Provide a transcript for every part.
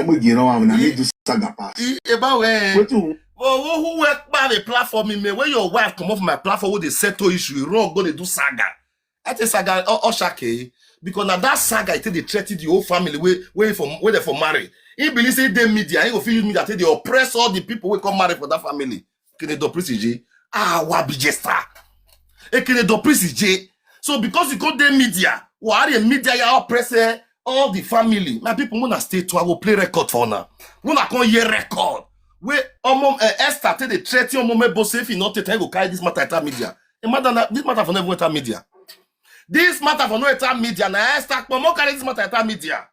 we get on and need to saga pass. About where? What to? Well, who work by the platform me? When your wife come off my platform with the settle issue, you wrong, go to do saga. I tell saga or shake because now that saga, I think they threatened the whole family where they for marry. He believes say they media, he will feel media, they oppress all the people who come marry for that family. Can they do prestige? Wabi jester. Can they do prestige? So because you go the media, why the media you oppress all the family? My people wanna stay to I will play record for now. Wanna come hear record. Where Esther tell the threat your mom boss if you not take go carry this matter at media. This matter for never enter media. This matter for no enter media. Na Esther mom carry this matter at media.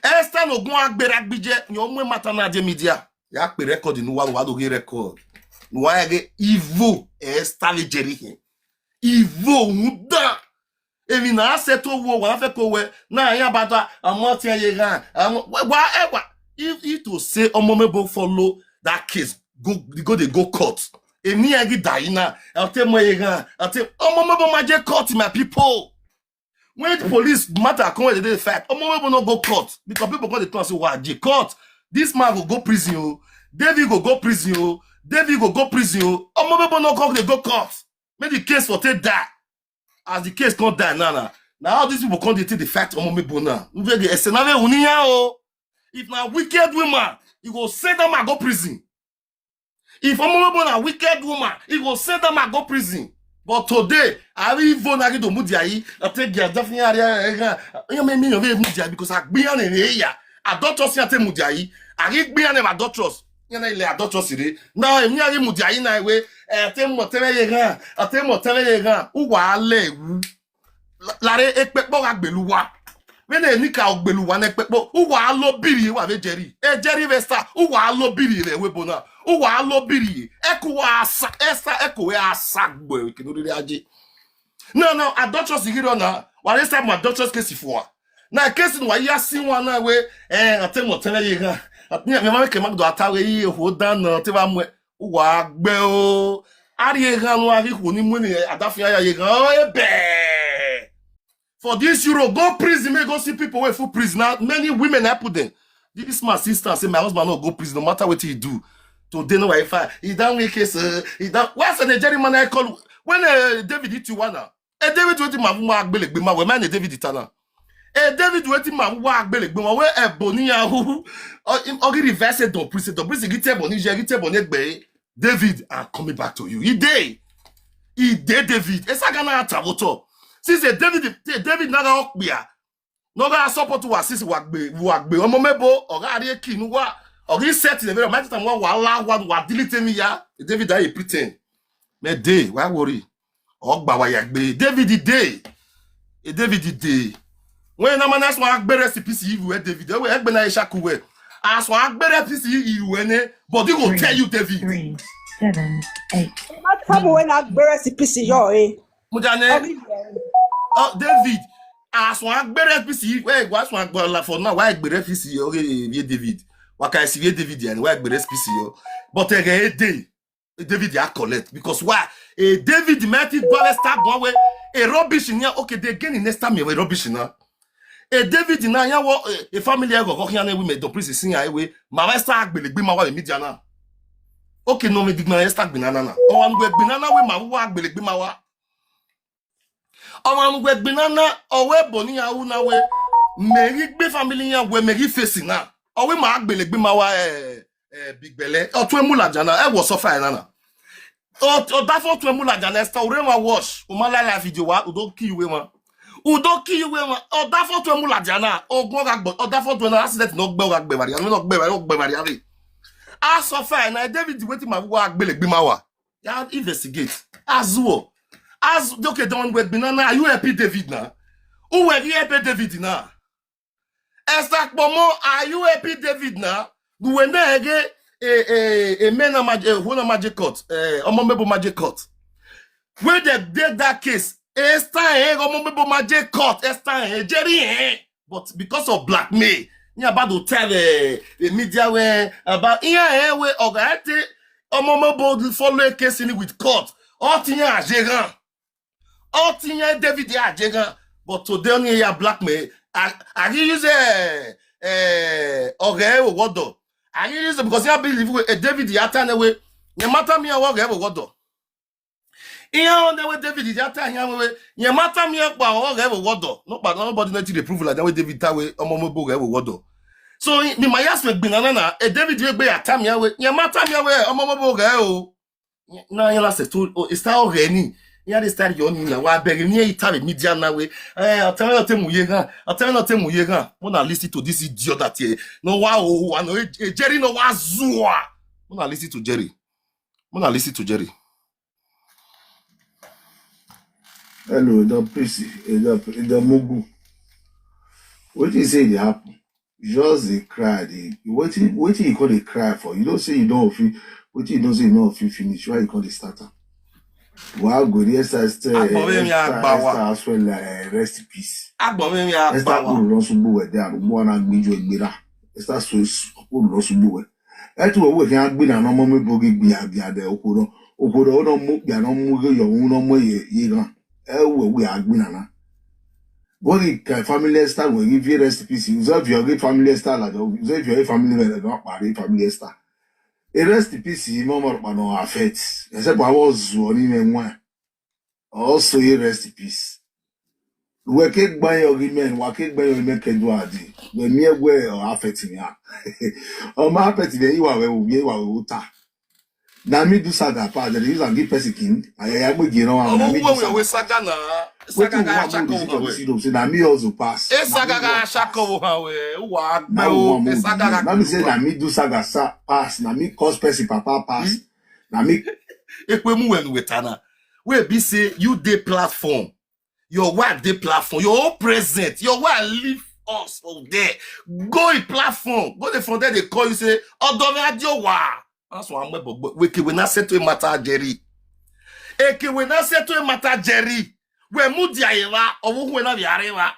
Esther no go agbera gbije your mom matter na the media. Ya pe record no wa do get record. No wa get evil Esther le jerry him. Evil muda. Evi na seto wo wa fe ko we na ya bata amoti ye gan. Wa if to say omomebo follow that case, they go court. And me agi dying I'll tell my gan. I'll tell omomebo maje court my people. When the police matter come with the fact, omomebo no go court because people go to talk say what J court. This man will go prison. Oh. David go prison. Oh. David go prison. Oh. Omomebo no go they go court. Make the case for take that. As the case can't die now. Now all these people can't take the fact omomebo now. We get the senave uniya oh. If na wicked woman, you go say them I go prison. If I'm a wicked woman, you go say them I go prison. But today, I will even agree to Mudiai. I take your definitely. You may mean Mudiai because I be on an area. I don't trust you at Mudiai. I get be on a doctors. You know, I don't trust you. Now, I'm near Mudiai. I way. I tell what tell you. Who are le? Lare ekpekpo agbeluwa. When they nika ogbeluwa nekpekpo, who wa lo biri wa ve Jerry. Jerry Vesta, who wa lo biri le webona. Who wa lo biri. Eku wa asa, esa eku we asagbo. Kinuri aji. No, I don't trust the hero now. While this time my doctor's case for. Now case wa ya si one na we I tell mo tell you. Me ma ke mak do atawe yi ho dan no te ba mo wa gbe o. Ari e gan no ari ko ni mo ni adafia ya ye gan o ebe. For this Euro, go prison, may go see people who full prison. Now, many women I put them. This my sister say my husband no go prison, no matter what he do. Today no Wi-Fi. He don't make case. He don't. What's the Nigerian man I call when David hit you one now? David waiting my work beleg be my we man David itana. David waiting my work beleg be my we Bonia who or reverse it to prison. To prison get boni be. David are coming back to you. He did David. Esa gana atawoto. Since David naga okbia no ga support wa sisi wagbe omomebo oga ari kinu wa ogi set the very mighty time wa delete me ya David dey pretend me dey why worry ogba wa yagbe David dey when na man aso agbe recipe si we David we egbe na ishaku we aso agbe recipe iwe ne but he go tell you David 3, 7, 8. Not trouble when agbe recipe si yo Mujane David, as one better PC, where was one for now? Why better PC? Okay, David. What can I see David and why better PC? But a day, David ya collect because why? A David Matthew Ball start one way, a rubbish in here. Okay, they again in next time a rubbish now. A David in a family I go here we made the priest sing away. My master be my wife immediately. Okay, no me big man start banana. Oh, I'm going banana with my work be my wife. Oman we binana owe boni ya una we meri gbe family yan we meri face na owe ma agbelegbe ma wa big belle o tun emu laja na e wo so fa na o da fo tun emu laja na sta ore wa wash o ma la video wa o do ki we ma o da fo tun emu laja na ogun ga gbo o da fo tun na accident no gbe wa gbe mari ami no gbe mari ari a so fa na David wetin ma wa agbelegbe ma wa ya investigate azuo. As okay, don't wait, banana. Are you happy, David? Now, who are you happy, David? Now, Esther, are you happy, David? Now, when they get a man of magic court, a magic court, where they did that case, Esther, a magic court, Esther, Jerry, but because of blackmail, you about to tell the media where about where Ogate, a follow a case in with court, all things are all thing David ya jega, but today only ya blackmail. I use okay wodo. And it is because you believe with David Yatan away. You matter me okay wodo. Iya on the way David Yatan away. You matter me okay wodo. No, but nobody need to prove like that way David Tawe omomobo okay wodo. So me my ass me binana David we be atam ya we. You matter me away omomobo okay o. No, you last to it's all reni. You had start your new wa beg near Italy media now way. I'll tell you muye. Wanna listen to this idiot that here. No wow, I know Jerry no wazua. Wanna listen to Jerry. Hello, the priest, the Mugu. What you say they happen? Just they cry. What you call they cry for? You don't say you don't feel. What you don't say you don't feel finish. Why you call the starter? Wow, good. Yes, Esther as well. Rest in peace. Esther will run some boy there. One and me join me. Esther so will run some boy. That's what we can't be. No more me boogie be there. Okodo no mo. Ya no mo go your own no mo ye gan. We are gbin What the family style will give you rest in peace. You have your family style like you have your family member don't marry family style. A rest in peace, mama no affect. Except I was running one. Also, a rest in peace. We can't buy your women, we can't buy your men can do a day. When me away or affecting ya. Or my pet, you are water. Now me do saga part the reason give person king. I am with you know. We saga na. Saga ga shako. Na me also pass. Saga ga shako we. Wa gbe o. Saga ga. Na me say na me do saga pass. Na me cause person papa pass. Na me. Ekwe mu when we tana. We be say you dey platform. Your wife dey platform. Your own present. Your wife leave us from there. Go in platform. Go there from there they call you say Odome Adiowa. That's why I'm we not settle a matter, Jerry. We not settle a matter, Jerry. We mudia eva, or who na viareva.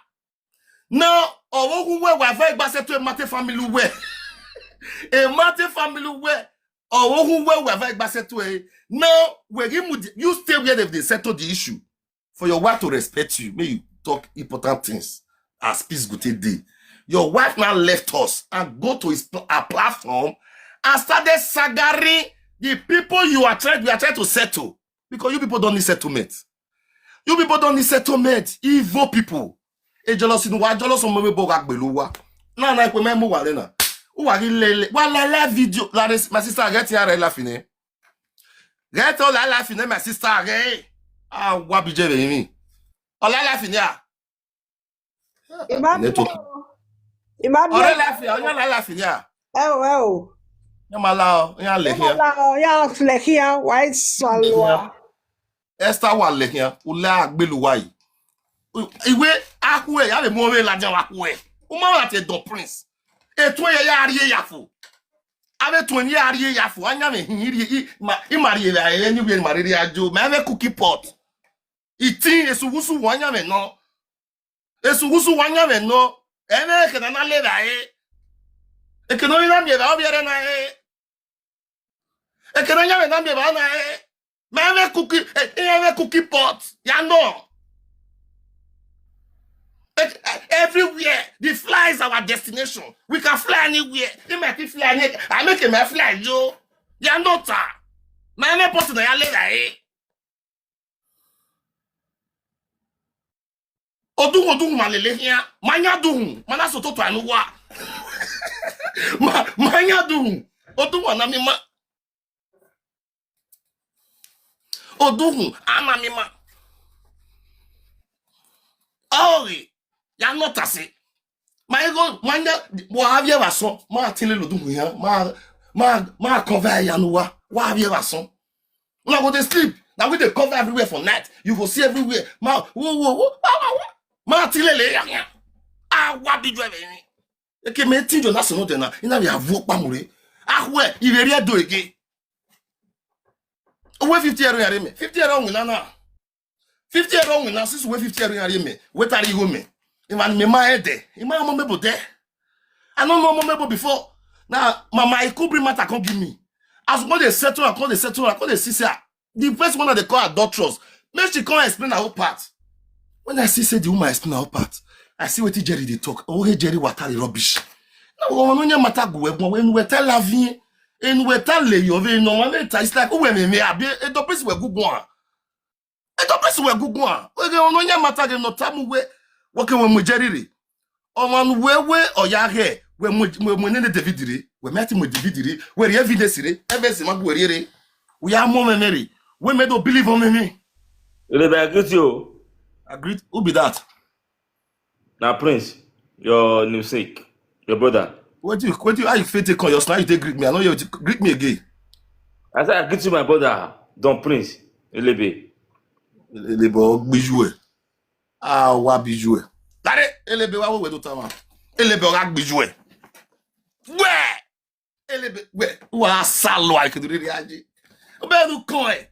No, or who we very settle a matter family we. A matter family we, or who we very settle a. No, we you stay where they settle the issue. For your wife to respect you, may you talk important things as peace go take day. Your wife now left us and go to a platform and started sagaring the people we are trying to settle. Because you people don't need settlement. You people don't need settlement. Evil people. E jealous in wa jealous on me boga gbeluwa. Na na ikwe memo wale na. U wa lele. Wa la video. My sister get here la fine. Get all la fine my sister get. Ah wa bije be mi. Ola la fine a. Imagine. Ore la fine, onya la fine a. Oh. Yamala, ya flehia white swallow. Esther wa lehia, ula agbeluwa yi. Iwe akwe ya le mo we la jan akwe. O ma la te don prince. Etun ye ya ariye yafo. Ave tun ye ariye yafo. Anya me hiri i mariye la ye ni we mariye ajo. Me ave cookie pot. Itin esugusu wanya me no. Esugusu wanya me no. Ene ke na le la e. E ke no ina me ba obiere na e. E ke no nya me na me ba na e. Me ave cookie pot. Ya no. Everywhere, the fly is our destination. We can fly anywhere. You make it fly anywhere. I make it fly, yo. Ya not ta. My name put na ya later, eh? Odun malele here. Manya dun. Mana soto to anuwa. Manya dun. Odun anamima. Odun anamima. Oh, ya not assez. Ma ego manya bo avie vason ma tinle lodun yan ma cover yanuwa wa avie vason una go dey sleep na we dey cover everywhere for night you go see everywhere ma ma tinle le yan wa bijo ebe ni eke me tinjo na so no de na ina bi avu pamure ahwe ireri edo ege owe 50 euro yare me 50 euro wina na 50 euro wina since we 50 euro yare me wetari go me Iman me ma ede. Iman mo mebo there. I don't know mo mebo before. Now, mama, I could bring matter come give me. As when they settle, I call they see the first one that they call adulterous. Make she come explain her whole part. When I see say the woman explain her whole part, I see what Jerry they talk. Oh, hey Jerry, what are the rubbish? On onye matagu when we tell la vie and we tell le yo ve normalement it's like we me abi e do pesi we gugu a. E do pesi we gugu a. We on onye matagu no tamu we woke we mujeriri. O man we oya he we ne Davidiri. We met mu Davidiri. We re evidence re. Evidence ma we re. We are more memory. We me don't believe on me. Ele be agree you. Agreed. Who be that? Now Prince, your namesake, your brother. What do you how you fit take on your slide? You take greet me. I know you greet me again. I said I greet you, my brother, Don Prince, Elebe. Elebe bijoué. Ah wa bijoué. Tare elebe wa we do tama. Elebe o bijoué. Ouais. Elebe ouais. Wa salo ai que do reage. O be no con e.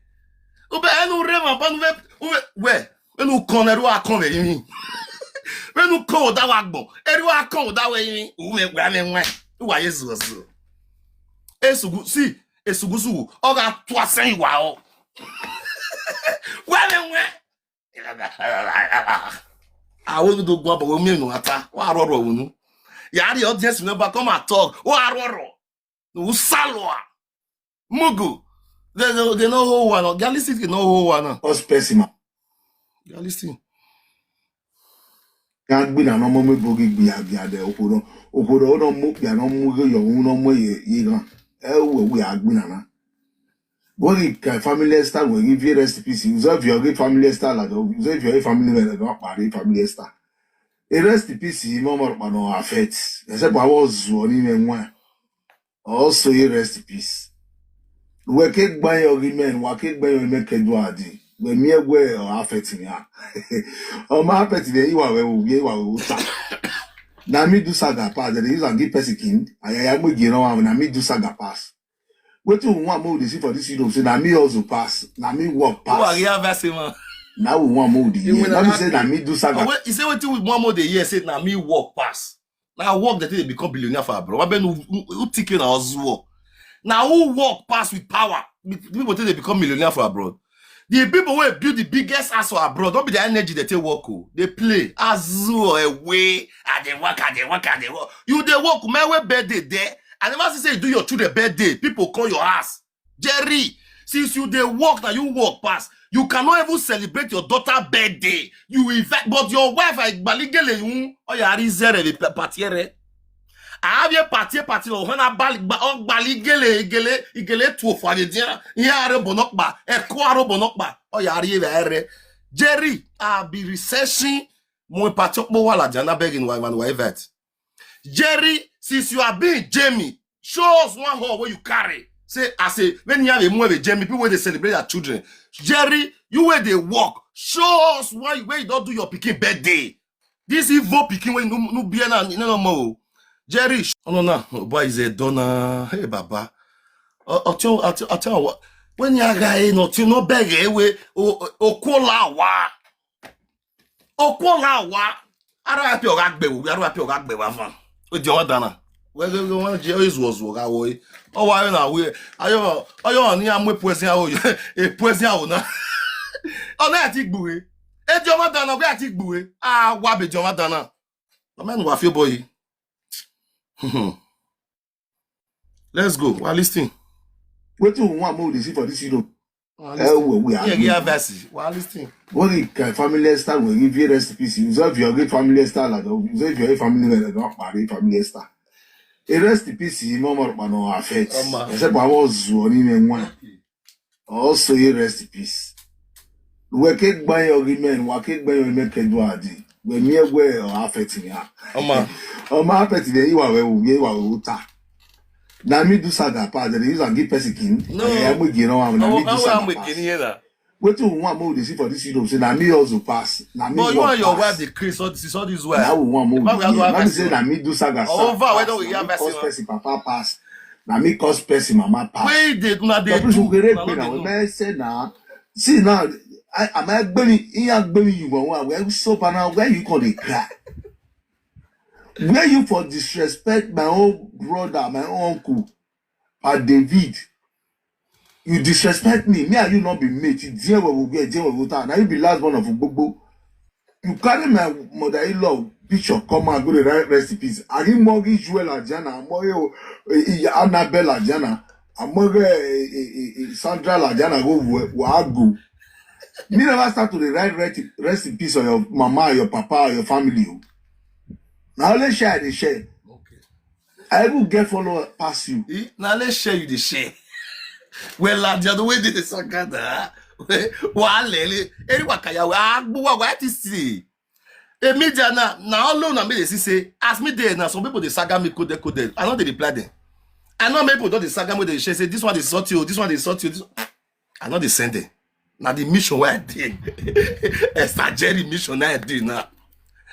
O be no rema pa no ouais. We no con eru a con we yin. We no con da wa gbon. Eru a con da we yin. O me gba me nwa. Wa Yesu osu. Esugu si esugusu o ga to asen iwa o. Wa me nwa. I will do go about me no ata. Wa roro wonu. Ya the audience member come and talk. Wa roro. No salwa. Mugu. They know who one. Galistic know who one. Us person. Galistic. Can't be an normal boogie be a de oporo. Oporo no mo ya no mo yo no mo ye gan. We are gbinana. When family style will give you recipes, you have your great family style, you have your family member, not marry family style. A recipe, mama, no affect. Except I was one in one. Also, a recipes. We cake by your women, what cake by your make a duadi. When me away or affecting ya. Oh, my pet, you are will now me do saga pass, the reason give person I am with you know, and me do saga pass. What you want more this for this you know, say na me also pass, na me walk pass. Who are you versing man? Now we want more the year. Now me say na me do saga. You say what you with one more the year say na me walk pass. Now walk that they become billionaire for bro. What ben who ticket na us now who walk pass with power? People think they become millionaire for abroad. The people who build the biggest ass for abroad, don't be the energy that they work. They play azu away, and they work. You they work, my way birthday there. And never say do your children birthday. People call your ass. Jerry, since you they work now, you walk past. You cannot even celebrate your daughter's birthday. You in fact, but your wife I baligele you or your reserve party. I have your party or when I baligele igele to for the dia. Yare bonokba, ekwaro bonokba. Or your Jerry, I'll be recession. Mo party mo wala jana begging why man why vet. Jerry, since you are being Jamie, show us one hole where you carry. Say, I say, when you have a move with Jamie, people where they celebrate their children. Jerry, you where they walk. Show us where you don't do your picking birthday. This evil picking when no be no more. Jerry, oh no, boy is a donor. Hey, Baba. I'll tell you what. When you guy not you no beg away, Okola wa. R.I.P R.I.P van. With your dana. Where go one Jesus was work away. Oh, why now we ayo ni am we poison awo e poison awo na. Oh na ati gbuwe. E jo dana we ati gbuwe. Ah wa be jo dana. No man wa feel boy. Let's go. We are listening. What you want more this for this you know. We are yeah, verses. We are listening. When family style will give you recipes, you have your great family style, you have your family member, not marry family style. A recipe, mama, no affect. Except I was one in one. Also, a recipes. We cake by your women, what cake by your make a duadi. When me away or affecting ya. Oh, my pet, you are uta. Now me do saga pass, the reason give person no, I am with you know, I'm that. what you want more this for this you know, say na me also pass. Na me but you and your wife the Chris, so this is all this way. Now we want more. Now me say na me do saga. Over where don't we have person papa pass. Na me cause person mama pass. Where they do not they do. We say now. See now, am I going you one where so now where you call the cry? Where you for disrespect my own brother, my own uncle, David? You disrespect me and you not be mate. Now you be last one of Gbogbo. You carry my mother-in-law picture, come and go to the recipes. I give mortgage Joel Adjana, mortgage Annabelle Adjana, and mortgage Sandra Adjana go. Me never start to the write recipes on your mama, your papa, your family. Now let's share the share. Okay. I will get follow pass you. Now let's share you the share. Well, the other way did the sakada. Walele, anyone can you what is see? A media now alone and me say, ask me there now. Some people they saga me code. I know they reply them. I know people don't the saga me they say this one is sort you, this one is sort you. I know they send it. Now the mission where I did. Esther Jerry mission I did now.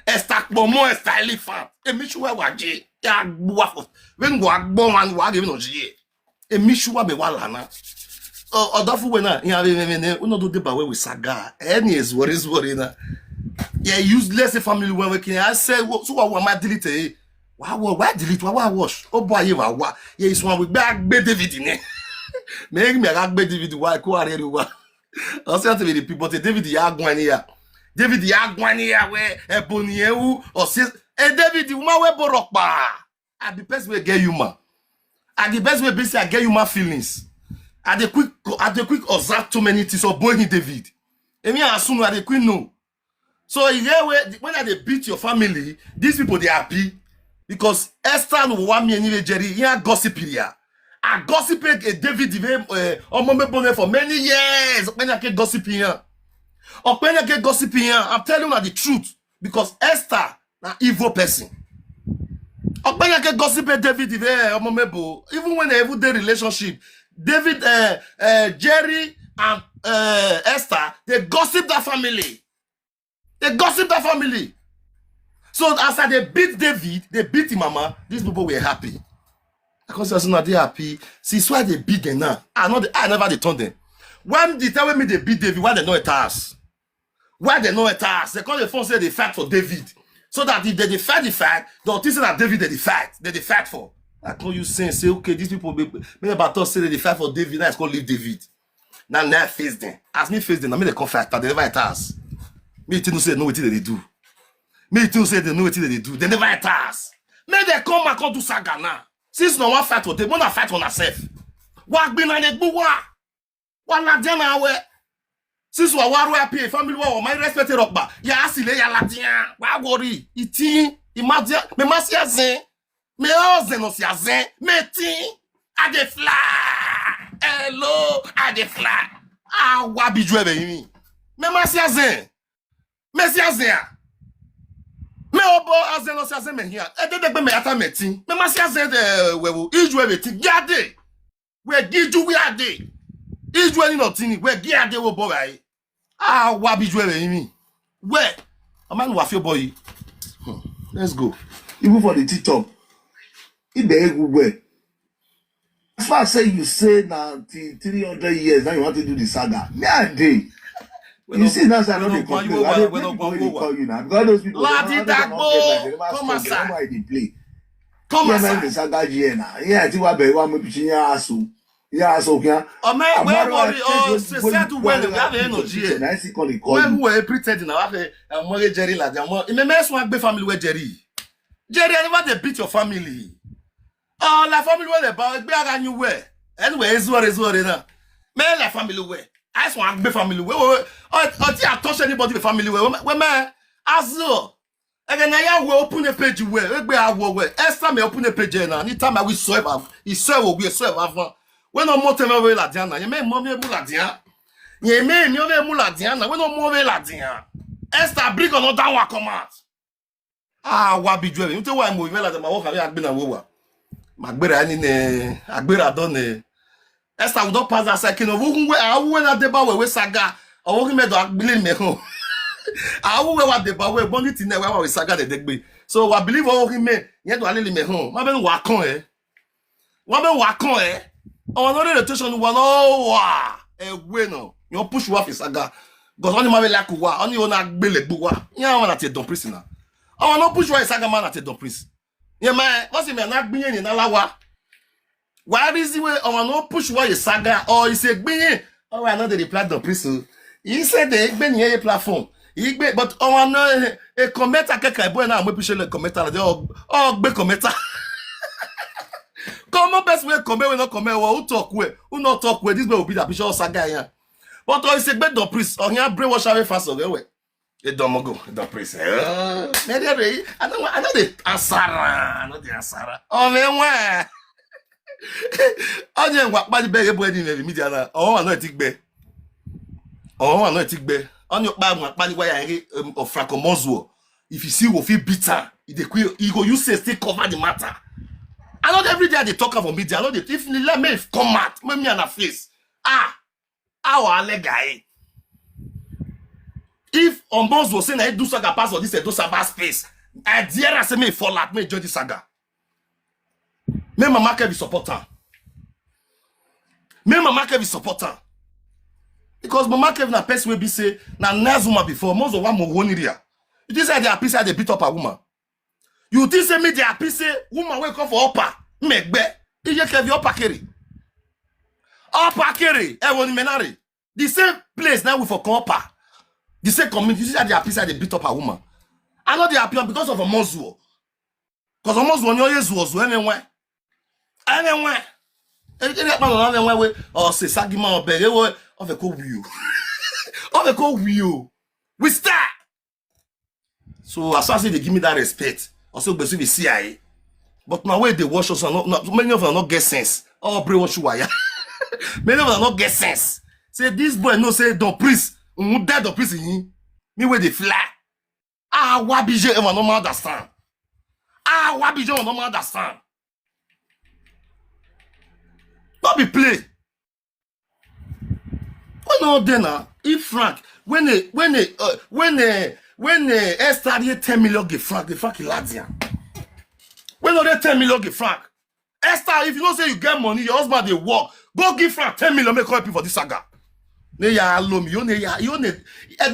Esther Momo Esther Elephant. A mission where I did. Ya buafo. When go agbo man wa give no jie. A mission where be wala na. Odafu we na. Ya we no do deba we saga. Any is worry na. Yeah, useless family when we can. I say so what am I delete? Why delete? Why wash? Oh boy, you are yeah, it's one with back David in it. Make me a bad David. Why go ahead? I say to the people, David Yagwania. David Yagwania, where a Bonieu or says, David, you ma we borokba. At the best way get human. At the best way, basically, I get human feelings. At the quick observe too many things or boy David. And me assume at the quick no. So when they beat your family, these people they happy because Esther no want me anyway Jerry. Yeah, gossip here. I gossip David for many years. When I get gossiping here, I'm telling you the truth because Esther an evil person. When I get gossip David even when they have their relationship, David, Jerry and Esther they gossip that family. They gossip that family. So after they beat David, they beat him mama. These people were happy. Because as soon as they happy, see why they beat them now. I never they told them. When they tell me they beat David, why they know it us? Why they know it us? They call the phone say they fight for David. So that if they fight the fight, the autism that David they fight for. I call you saying, say, okay, these people maybe about us say they fight for David, now it's called leave David. Now face them. As me face them, I mean they come fight, they never it us. Me too say know what they do. Me too say they know what they do. They never attack us. May they come and come to saga now. Since no one fight for them, wanna fight on herself. What been on the buwa? What la diana we? Since we are R.I.P family wa my respect rockba. Ya asile ya la diana. Why worry? Iti imagine me masia zen. Me ozen no sia zen. Me ti a de fly. Hello a de fly. Ah wa bi jwe be yimi. Me masia zen. Merci Azea. Me obo Azeno Sazen me here. E de gbe me ata metin. Me masi Azen wewu. Iju everything. Gade. We giju we ade. Iju any nothing. We gade wo bo bai. Ah wa biju e mi. Where? A man wa feel boy. Let's go. Even for the TikTok. It be good way. As far as you say now 300 years now you want to do the saga. Me a day. You see, that's another complaint. I don't call you now. Because those people, Ladi Dagbo, come aside. They play. Come aside. The saga now. Yeah, I think what be one maybe she aso. Yeah, so yeah. Oh man, where worry? Oh, say to when we have energy. When who are pretending now? Have a more Jerry Ladi. In the mess one be family where Jerry. Jerry, never they beat your family. Oh, la family where they bow. Be a new way. Anyway, it's what now. Man, la family where. I just want to be family. Or touch anybody with family. Where man, as well. Again, I will open a page where Esther may open a page now. Anytime I will serve, he serve will be a serve. When no more time away la Diana, you may mommy la Diana. You may no la Diana. When no more la Diana. Esther bring on down wa come out. Ah, what be doing? You tell why I'm moving like my work have been a woman. Magbera ni agbera don Esther would not pass that second of who when at the bar with saga or walking me to believe me home. I will wear the bar where bonnet in there where we saga the deck. So I believe all him me yet to leave me home. My ben wakon eh. What ben wakon eh? Oh, another rotation one oh bueno. You push off his saga. Because only my like wa only on a bele buwa. Yeah, one at a dumb prisoner. Oh, no push off saga man at a dumb priest. Yeah, man, what's it man not being in Alawa? Why is the way or no push why a saga or he said being oh I know the reply the prison. He said they been here platform. Igbe, but on a commenter keka boy na mo piche le commenter de gbe commenter. Comment best way comment we not comment who talk we who not talk we this boy will be that picture saga here. But on se gbe do priest on yan brain wash away fast we. E don mo go do priest. I know the asara, not the asara. Oh me wa. Onye ngwa pa di bege boy ni media na. Oh no etigbe. Oh no etigbe. Onye pa ngwa pa di wa yan of Franco Monzo. If you see wo feel bitter, he go use say still cover the matter. I not every day they talk about media. I know that if you let me come out, me on a face. Our guy. If on boss was saying I do saga pass or this do saga space, I dare say me fall out, me join the saga. Me mama can be supporter. Me mama can be supporter. Because mama can na person will be say na nice woman before most of one more area. It is like they are pissed they beat up a woman. You think say me they happy say woman wake up for upper megbe iye kevi upper carry e won menari the same place now we for come upper the same community. You see that they happy say they beat up a woman. I know they happy because of a mozuo because a mozuo nyo yezu ozu anywhere we or say sagima obere we of a ko wiu of a ko wiu we start. So as far as they give me that respect also be the CIA. But now where they wash us not many of them not get sense. Oh, pray what you wire. Many of them not get sense. Say this boy no say don't priest. Dead don't priest in me where they fly. Wabije ever no understand. Wabije ever no understand. Not be play. When no dinner, if Frank when Esther here 10 million give Frank, the Frank Iladian. When they 10 million give Frank. Esther, if you don't say you get money, your husband they work, go give Frank 10 million, make happy for this saga. Ne ya alum, you need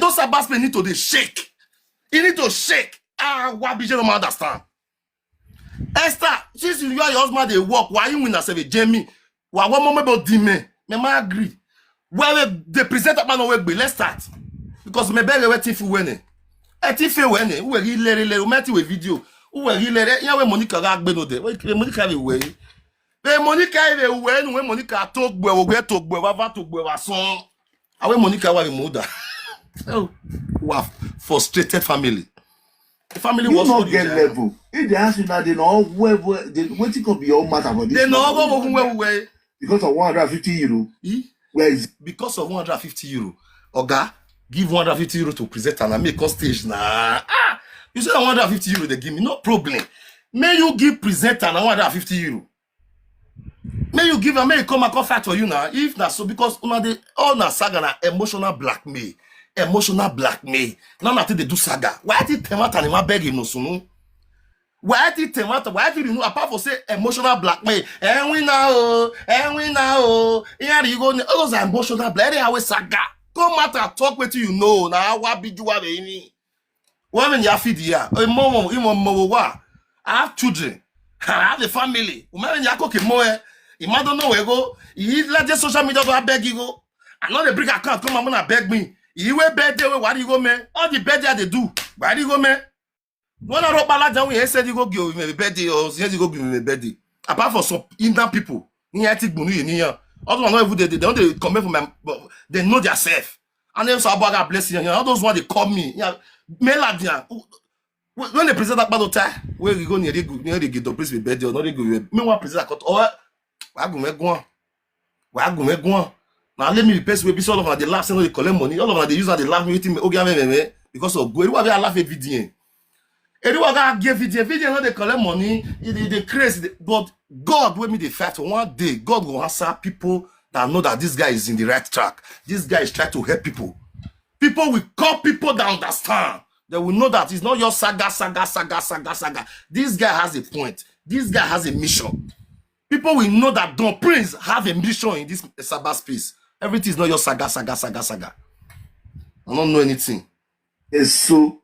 those abasmen need to they shake. You need to shake. What be you don't understand? Esther, since you are your husband they work, why you win as a Jamie? Why one moment about dime? Me ma agree. Well, they present up man work, let's start. Because me beg waiting for winning. If you win, we will met with video. We will ya we Monica ga gbe no de. Monica we we. Be Monica we when Monica talk we talk wa talk wa son. Awe Monica wa mother. Oh, wow, frustrated family. The family You was not get level. If they ask you now, they know where they waiting could be all matter for this. They know go where because of 150 euro. Where is because of 150 euro. Oga, give 150 euro to present and make on stage now. You say 150 euro they give me, no problem. May you give presenter and 150 euro. May you give and may you come and fight for you now. If not so, because all na saga na emotional blackmail. Emotional blackmail. Now nothing they do saga. Why did Temata and my begging no sunu? Why did Temata? Why did you know apart from say emotional blackmail? And we now. Here you go. All those are emotional blackmail. Always saga. Come matter talk with you know. Now what be you have any? Women you feed here. I have children. I have a family. Women you cook more. You might don't know where go. You let the social media go beg you go. I know the big account come and gonna beg me. You will beg there. Why do you go, man? All the bed they do. Why do you go, man? When I wrote Balaja, we said you go give me a birthday or you go give me a birthday. Apart from some Indian people, all those one they don't come from my, they know themselves. And then so God bless you. All those one they call me. When they present that battle time, where you go near the get to place with birthday or not they go. Me one present that or why go me go. Now let me be person will be all of the laugh and they collect money. All of them they use that they laugh me because of go. Everybody laugh every day. Everyone give video not they collect money, they crazy. But God will me the fact one day God will answer people that know that this guy is in the right track. This guy is trying to help people. People will call people that understand. They will know that it's not your saga. This guy has a point. This guy has a mission. People will know that Don Prince have a mission in this cyberspace. Everything is not your saga. I don't know anything. it's so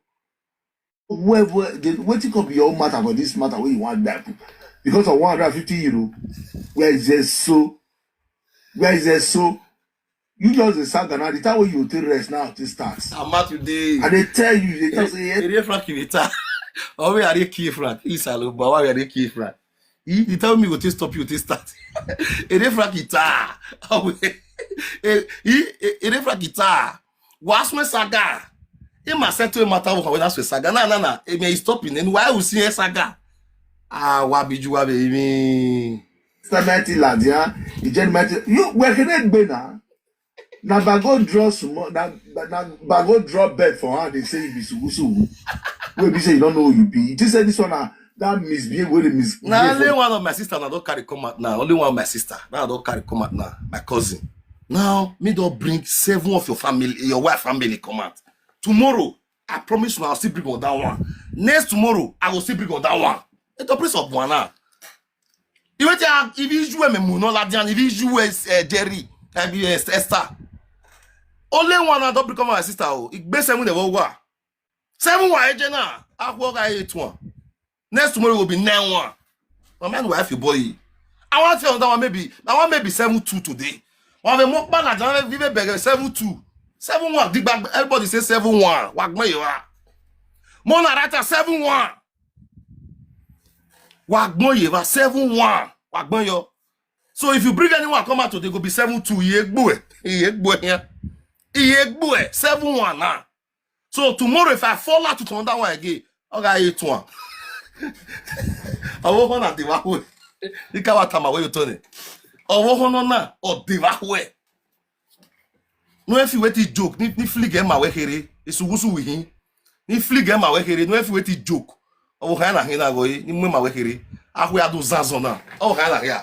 whoever waiting could be all matter for this matter where you want that because of 150 euro. Where is there so You just the saga now. The time when you take rest now, it starts. I'm out today. And they tell you, they tell say, Ere Frank in the Oh, we are the key Frank. He's a little, but why are the key Frank? He tell me what to stop you to start. Ere Frank guitar. Oh, Ere Frank guitar. What's my saga? He must settle a matter of when I say saga. Na. He may stop in. And why we see a saga? Ah, what be you baby? Stability ladia. The gentleman, you where can it be now? Now bago draw some. Now bago draw bed for her. They say you be sugusu. We be say you don't know who you be. It is this one that misbehave with misbehave. Now only one of my sister now don't carry come out now. Only one of my sister now don't carry come out now. My cousin. Now me don't bring 7 of your family, your wife family come out. Tomorrow I promise you I'll still bring on that one. Next tomorrow I will still bring on that one. It's a place of one now. If you joue me Muno Ladian, if you joue Jerry, Esther. Only one I don't become my sister. It best 7 the war. 7 one agena. I work 8 one. Next tomorrow will be 9 one. My man will have your boy. I want to tell that one maybe. I want maybe 7-2 today. One the more bad than vive beggar 7-2. 7-1. Dig back. Everybody say 7-1. Wag me you are. Mona rata 7-1. Wag me you are 7-1. Wag me you. So if you bring anyone come out today, go be 7-2. Ye egbo here. Ye egbo 7-1 now. So tomorrow if I fall out to turn that one again, I got 8-1. I won't want to do that. You can't tell me where you turn it. I won't want to do that. No if you wait to joke, ni flick him away here. It's ugusu with him. Ni flick him away here. No if you wait to joke. Oh, hana hina go. Ni mwe away here. Ah, we are do zazona. Oh, hana here.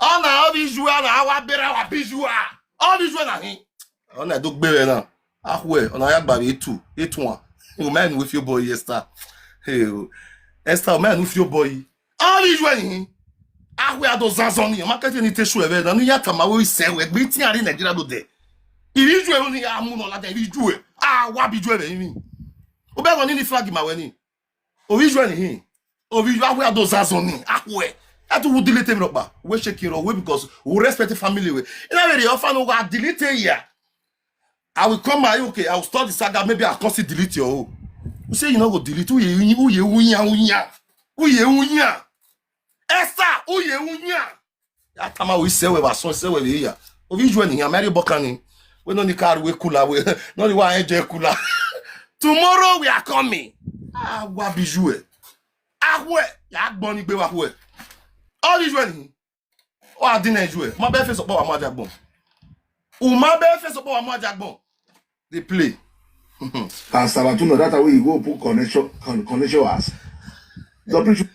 Oh, na all these joa na awa bera wa bijua. All these joa na him. Oh, na do bere na. Ah, we. Oh, na ya baby 8-1. You man with your boy Esther. Hey, Esther man with your boy. All these joa him. Ah, we are do zazoni. Market ni te show eve. Na ni ya kama we say we be ti ari Nigeria do there. Il joue on a mon la il joue ah wa bi joue be o be woni ni flag ma woni o bi joue ni o bi joue we do zazoni ah we that will delete me ba we shake it away because we respect the family we na we dey offer no go delete here I will come my okay I will start the saga maybe I can delete your own you say you no go delete who ye unya Esther who ye unya ya tama we say we ba so say we here o bi joue ni Mary Bokani. We no need car we cooler we no the one enjoy cooler. Tomorrow we are coming. Ah wa bijou. Ah we ya gbon ni gbe wa we. All these one. O adin enjoy. Ma be face opo wa mo ajagbon. O ma be face opo wa mo ajagbon. They play. Castavatuno, that way you go put connection as. The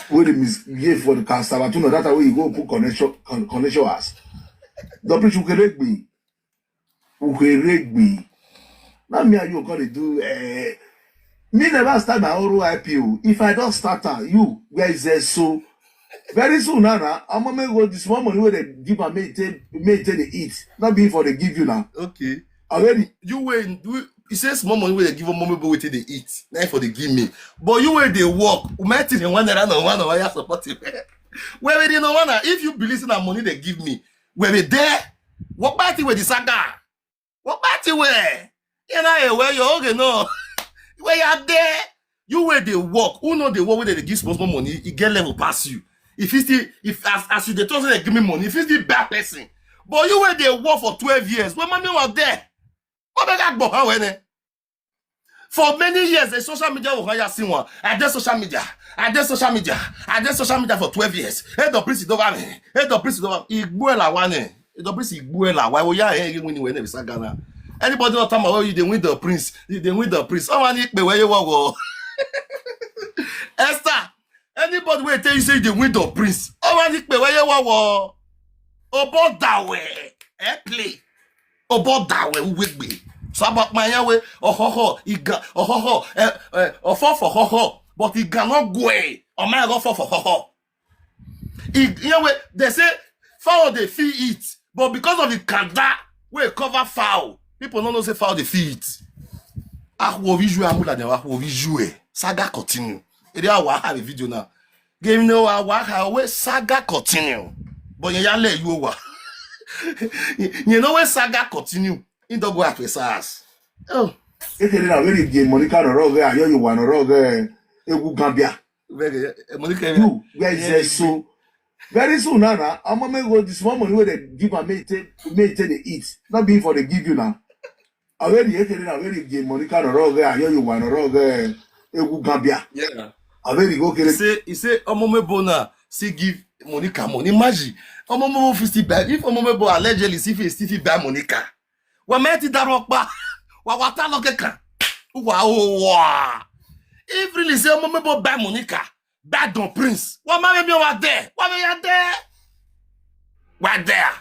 where the misbehave for the Castavatuno, that way you go put connection as. The preach ukereg me. Now me and you gonna do me never start my own R.I.P. If I don't start you where is there so very soon now I'm gonna go this one money where they give and maintain the eat. Not being for they give you now. Okay. Already You wait. He says small money where they give mommy but wait till they eat. Not for they give me. But you where they work. Imagine the one that I know one of I support you. Where they no one if you believe in that money they give me. Where we there? What party with the saga? What party where? You know where you okay no? Where you are there? You where they work? Who know they work where they give small money? You get level past you. If you still, if as you they told they give me money, if you still bad person, but you where they work for 12 years, when mommy was there, what they got how when? For many years, the social media will hire someone. I did social media. I did social media for 12 years. Hey, the priest over me. Hey, the priest over. Igbuela wane. The priest Igbuela. Why we are here when you win every sagana? Anybody not talk about you? They win the prince. They win the priest. Oh, I need me where you go. Esther. Anybody will tell you say they win the prince. Oh, I need me where you go. Obo dawe. Play. Obo dawe. With me. So about my way, iga, but it cannot go away. Oh my God, they say fowl they feed it, but because of the kanda, we cover fowl. People don't know say fowl they feed it. Saga continue. It is I have a video now. Game no saga continue. But you let you over. You know when saga continue, in the go at SARS. Oh, Ekele na very game Monica no roge ayo you wan roge egu gambia. very Monica. You guys say so very soon now. I'm gonna go this one money where they give and make they eat. Not being for they give you now. Already ekele na very game Monica no roge ayo you wan roge egu gambia. Yeah. Already go kele. He say Omomebona see give Monica money. Imagine Omomebo 50 buy. If Omomebo allegedly see if buy Monica. Wa meti darokba. Wa wata lokeka. Wow. If really say Omomebo buy Monica, buy Don Prince. Wa ma me wa there. Wa me ya there. Wa there.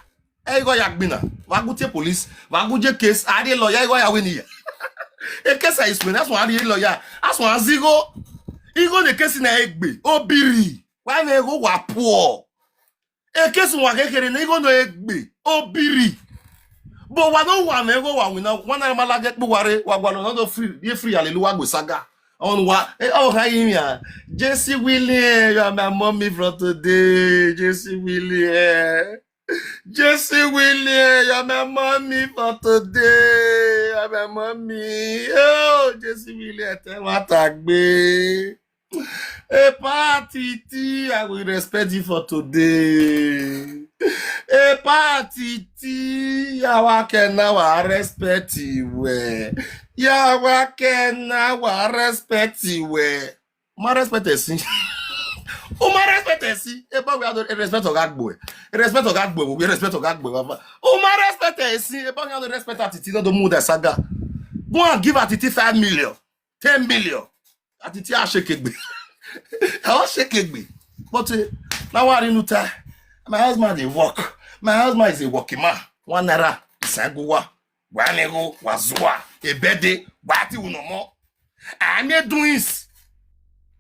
Hey go yagbina. Wa gute police. Wa guje case. Ari lawyer go ya wini. E case is when that's one ari lawyer. That's one zigo. Igo the case na egbe. Obiri. Wa me go wa poor. E case wa kekere na igo no egbe. Obiri. But wa no wa me go wa wina. One na mala get buware wa gwa no do free. Ye free hallelujah go saga. On wa oh hi ya. Jesse Willie, you are my mommy from today. Jesse Willie. Jesse Willie, you're my mommy for today. You're my mommy. Oh, Jesse Willie, tell what I be. A party, I will respect you for today. A party, I can now respect you. Yeah, can now respect you. My respect is. O ma respect si e ba we ado respect ogagbo e respect ogagbo we respect ogagbo o ma respect si e ba we ado respect atiti no do mu da saga go and give atiti 5 million 10 million atiti a shekegbe I shekegbe but now we are in uta my husband dey work my husband is a working man 1 naira isanguwa wanego wazua ebede bati unomo I me doing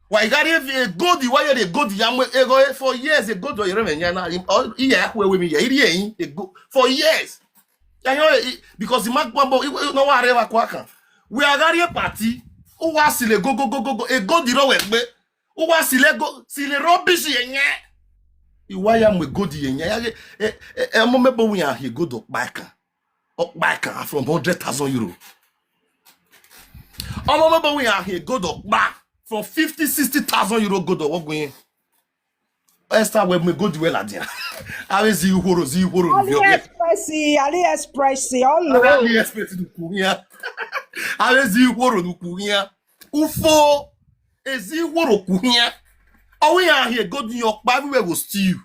why got a good why they go the for years a good you remember yeah we me yeah for years because the mark no whatever kwaka we are got a party who was le go a go the row who was le rubbish yenye why am we go the yenye e momebo we are he go back from 100,000 euro momebo we are he go back from 50-60,000 euro go to what going Esther when we go to well again. I will see you AliExpress, all over. AliExpress do kunya. I will see you do kunya. Ufo ezi woro kunya. Oh we are here go to New York, everywhere go steal.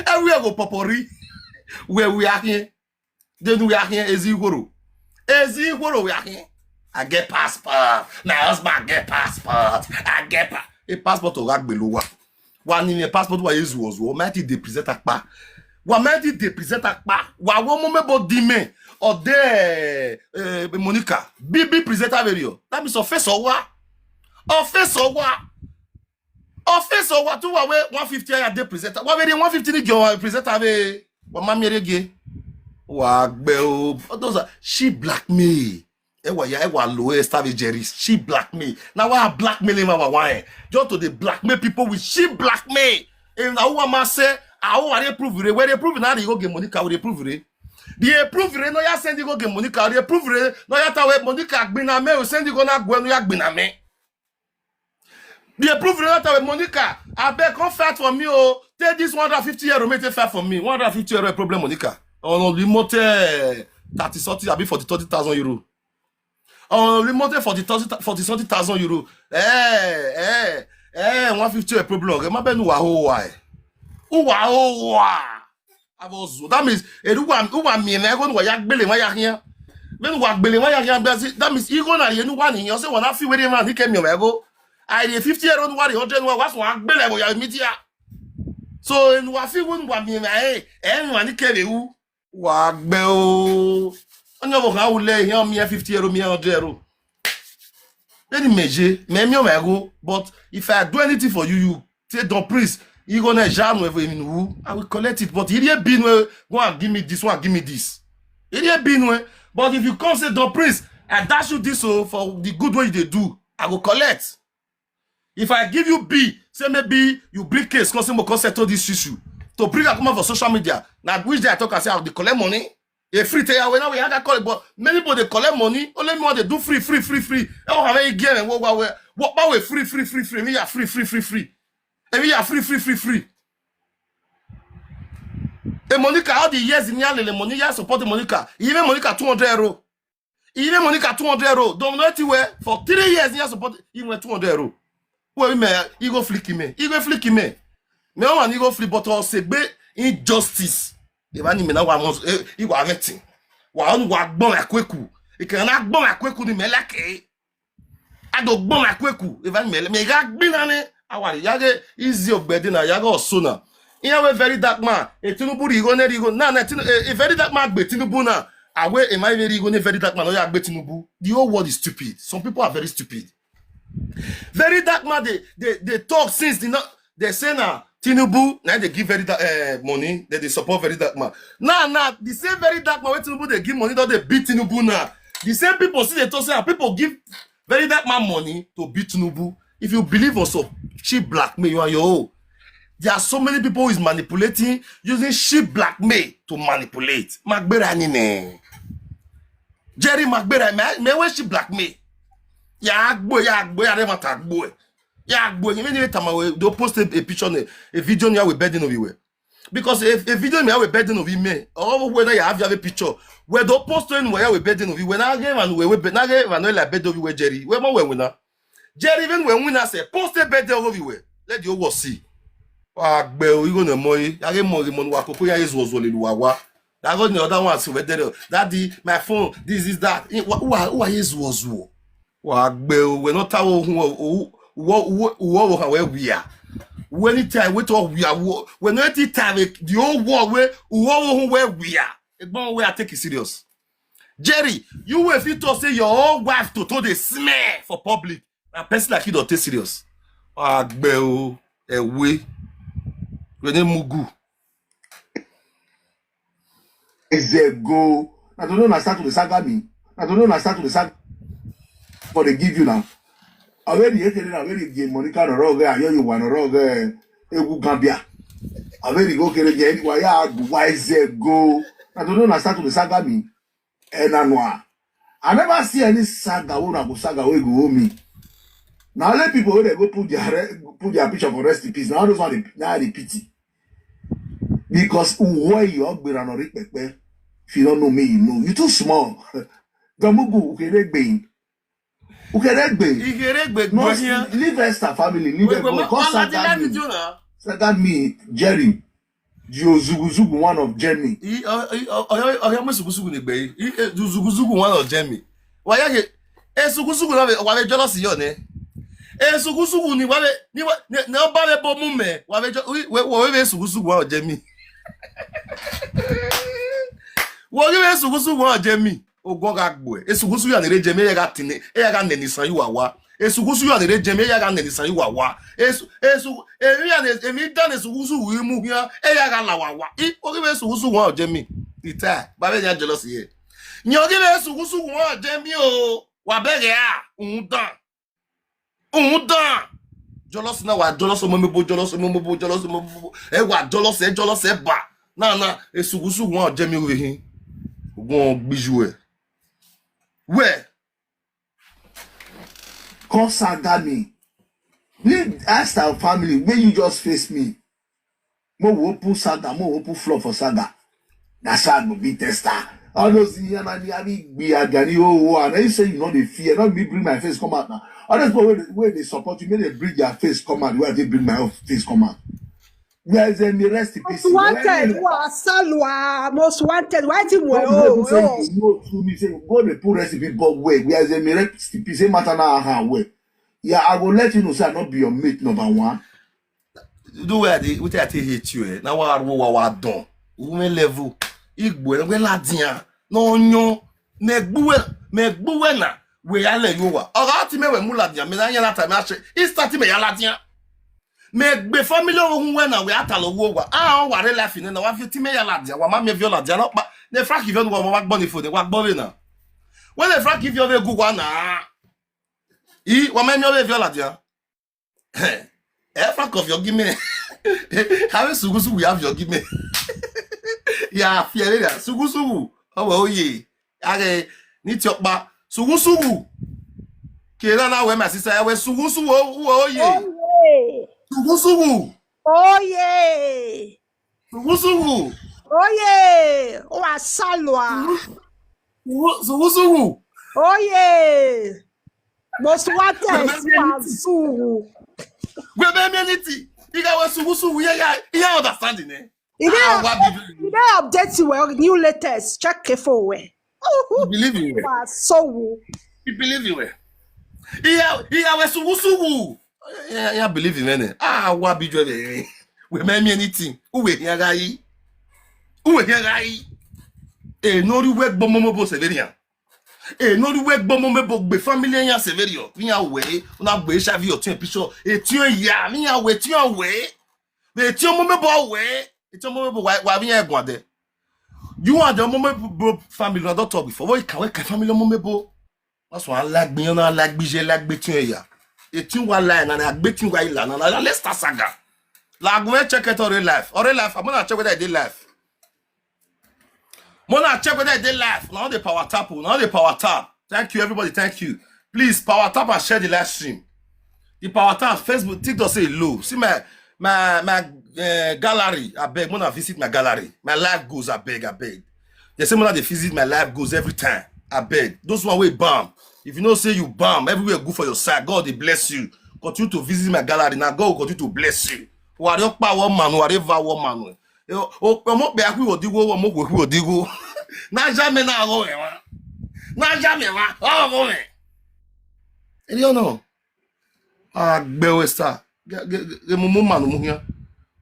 Everywhere go popori. Where we are here. Then we are here ezi woro. Ezi woro we are here. I get passport. My husband get passport. I get a passport to rag below. One in a passport wa yezu was wo mighty de present akpa. Wa mighty de present akpa. Wa wo momebo dime or de Monica. Bibi presenter video. That means offense or what? Offense or what? Offense or what? Tu wa we 150 ya de presenter. Wa we 150 ni go presenter we. Wa mami rege. Wa gbe o. Those are she blackmail. Ewa low Esther Jerry. She blackmail. Now I blackmailing my wine. Just to the blackmail people with she blackmail. And now what say? I want prove it. Where they prove now they go get Monica. They prove it. They prove it. No ya send you go get Monica. They prove it. No ya tawe Monica gbina me. Send you go na gwe no ya gbina me. They prove it. No tawe Monica. I beg come fight for me. Oh, take this 150 euro. Make it fight for me. 150 euro problem Monica. On the motor 30 something. I be 30,000 euro. On remote 40,000 euro. 150 a problem. Remember no why? That means who want me na go no yak bele wa yak here. When wa bele wa yak here, that means you go na you no one in you say one fi we dey man he came your go. I dey 50 euro no 100 no was one bele ya meet here. So in wa fi won wa me na one he came you. Wa gbe o. On your how lay here me 50 euro, me 100 euro. Let me measure, me but if I do anything for you, you say don't please, you gonna jam with who I will collect it. But it been go and give me this one, give me this. It been but if you come say don't please, I dash you this for the good way they do, I will collect. If I give you B, say maybe you bring case, cause settle this issue. to bring her come out for social media. Now which day I talk, I say, they collect money. A free tell you now we have to call it, but many people they collect money. Only me want they do free. Oh, have a game and what way free. Me are free. And we are free. And Monica, all the years in Yale, money you support Monica. Even Monica 200 euro. Even Monica 200 euro. Don't know anywhere for 3 years you support even 200 euro. Well, me, you go flicky me. Me one you go flip, but also be injustice. Even me now want you go anything. Wa bon akweku. E kan na bon akweku ni melake. Ado bon akweku. Even me ga gbinane. Awari yage easy ogbedi na yaga osona. Here we very dark man. E Tinubu rigo ne rigo. Na a very dark man gbe Tinubu na. Awe e my very rigo ne very dark man no ya gbe Tinubu. The whole world is stupid. Some people are very stupid. Very dark man they talk since they say now Tinubu now they give very dark money that they support very dark man. Now the same very dark man when Tinubu they give money that they beat Tinubu now. The same people see they talk say people give very dark man money to beat Tinubu. If you believe also cheap blackmail you are your own. There are so many people who is manipulating using cheap blackmail to manipulate. Magbera nine. Jerry Magbera me we cheap blackmail. Ya agbo ya never tag boy. Ya agbo you mean time we do post a picture a video here with bedding of you. Because if a video me with bedding of you me or whether you have a picture we do post where we bedding of you when I give and we na give and like bed of you Jerry. We more when winner. Jerry even when winner say post a bed of you let the world see. Agbo you go no more. Ya get more money wa koko ya is was only wa. I got the other one so we there. Daddy my phone this is that. Who are is was wo. We're not where we are. Anytime we talk, we are when any time the whole world where we are. It's one way I take it serious. Jerry, you will fit to say your own wife to the smear for public. A person like you don't take serious. Away. When they mugu. Is there go? I don't understand to the saga me. I don't understand to the saga. But they give you now. Already give Monica no rogue, I hear you one rogue, Egu Gambia. Already go get again, why is there go? I don't understand to the saga me. And I never see any saga go saga we go me. Now let people when they go put their picture for rest in peace. Now those one they pity. Because why you up be an if you don't know me, you know. You too small. Gamugu ukere no, leave Esther family, leave them. Because Saga me, Jerry, Zugu one of Jeremy. Zugu one of Jeremy. Why Zugu na jealous yone. Zugu ni na ba le bo mu me. We Zugu one of Jeremy. We Zugu one of Jeremy. Ogoga gbo esugusu ya nere jeme ya ga tine ya ga neni san yiwa wa esugusu ya nere jeme ya ga neni san yiwa wa emi ya emi dan esugusu wi mu ya ga la wa ogi be esugusu won jeme ita ba be ya jealous here nyo ogi be esugusu won jeme o wa bere a undan jealous na wa jealous mo mebo jealous e wa jealous e ba na esugusu won jeme we hin ogun gbiju e. Where? Call Saga me. Leave Esther family. When you just face me. Mo wopu Saga. Mo wopu floor for Saga. That's how I be tester. All those be agani and then you say you know the fear. Not me bring my face come out now. All those people where they support you, may they bring their face come out. Where they bring my own face come out. Where is the rest in peace? Most wanted, Salwa, most wanted. Why did we? No, to me say go the poor recipe, but where is the rest in peace? Matter now how where? Yeah, I will let you know. Say I not be your mate number one. Do where they what I hate you? Now what done? Women level. Igbo we ladian. No nyo. Me na. We ale yo wa. Oga ti me we mu ladian. Me na yan time a she. Start me ya ladian. Me gbe family ohun we na we atalo wo wa ware life ni na wa fi ti me ya ladia wa ma me viola dia no pa ne fra ki venu wa gbo ni fo de wa gbo we na when the fra ki vi ove gugu na wa ma me ove viola dia fra of your give me Have sugu we have your give me. Yeah, fear there. Sugu. Oh yeah. Age need your ba sugu. Kera na we my sister we sugu oh yeah. Sugu. Oh yeah. Sugu. Oh yeah. Oh asalwa. Sugu. Oh yeah. Most wanted Wazoo. We be meniti. You got sugu yeah understanding eh. You don't update you new latest. Check it for way. You believe in it. So You believe in it. Yeah, we sugu. Yeah, believe in it. What be you we me anything. Uwe here guy. No the work bomomo severian. No the work bomomo be family ya severio. Mi away, una be shavi your two picture. Tio ya, mi away, tio away. The tio momebo way. Tio momebo wa mi egwade. You are the momebo family not talk before. Why can we family momebo? That's why I like me, I like BJ, like between ya. Tio wa line and I between wa ila na let's start saga. Like when check it on real life. On real life, I'm gonna check whether I did life. Mona check whether I did live. Now the power tap. Now the power tap. Thank you, everybody. Thank you. Please power tap and share the live stream. The power tap, Facebook, TikTok say low. See my gallery. I beg. Mona visit my gallery. My live goes. I beg. They say Mona they visit my live goes every time. I beg. Those one way bam. If you know say you bam, everywhere good for your side. God they bless you. Continue to visit my gallery. Now God will continue to bless you. Whatever man, whatever woman. Omo be akwi odigo wo mo kweku odigo na jame na go wa na jame wa o go me you know gbe Esther ge mumuma no muhia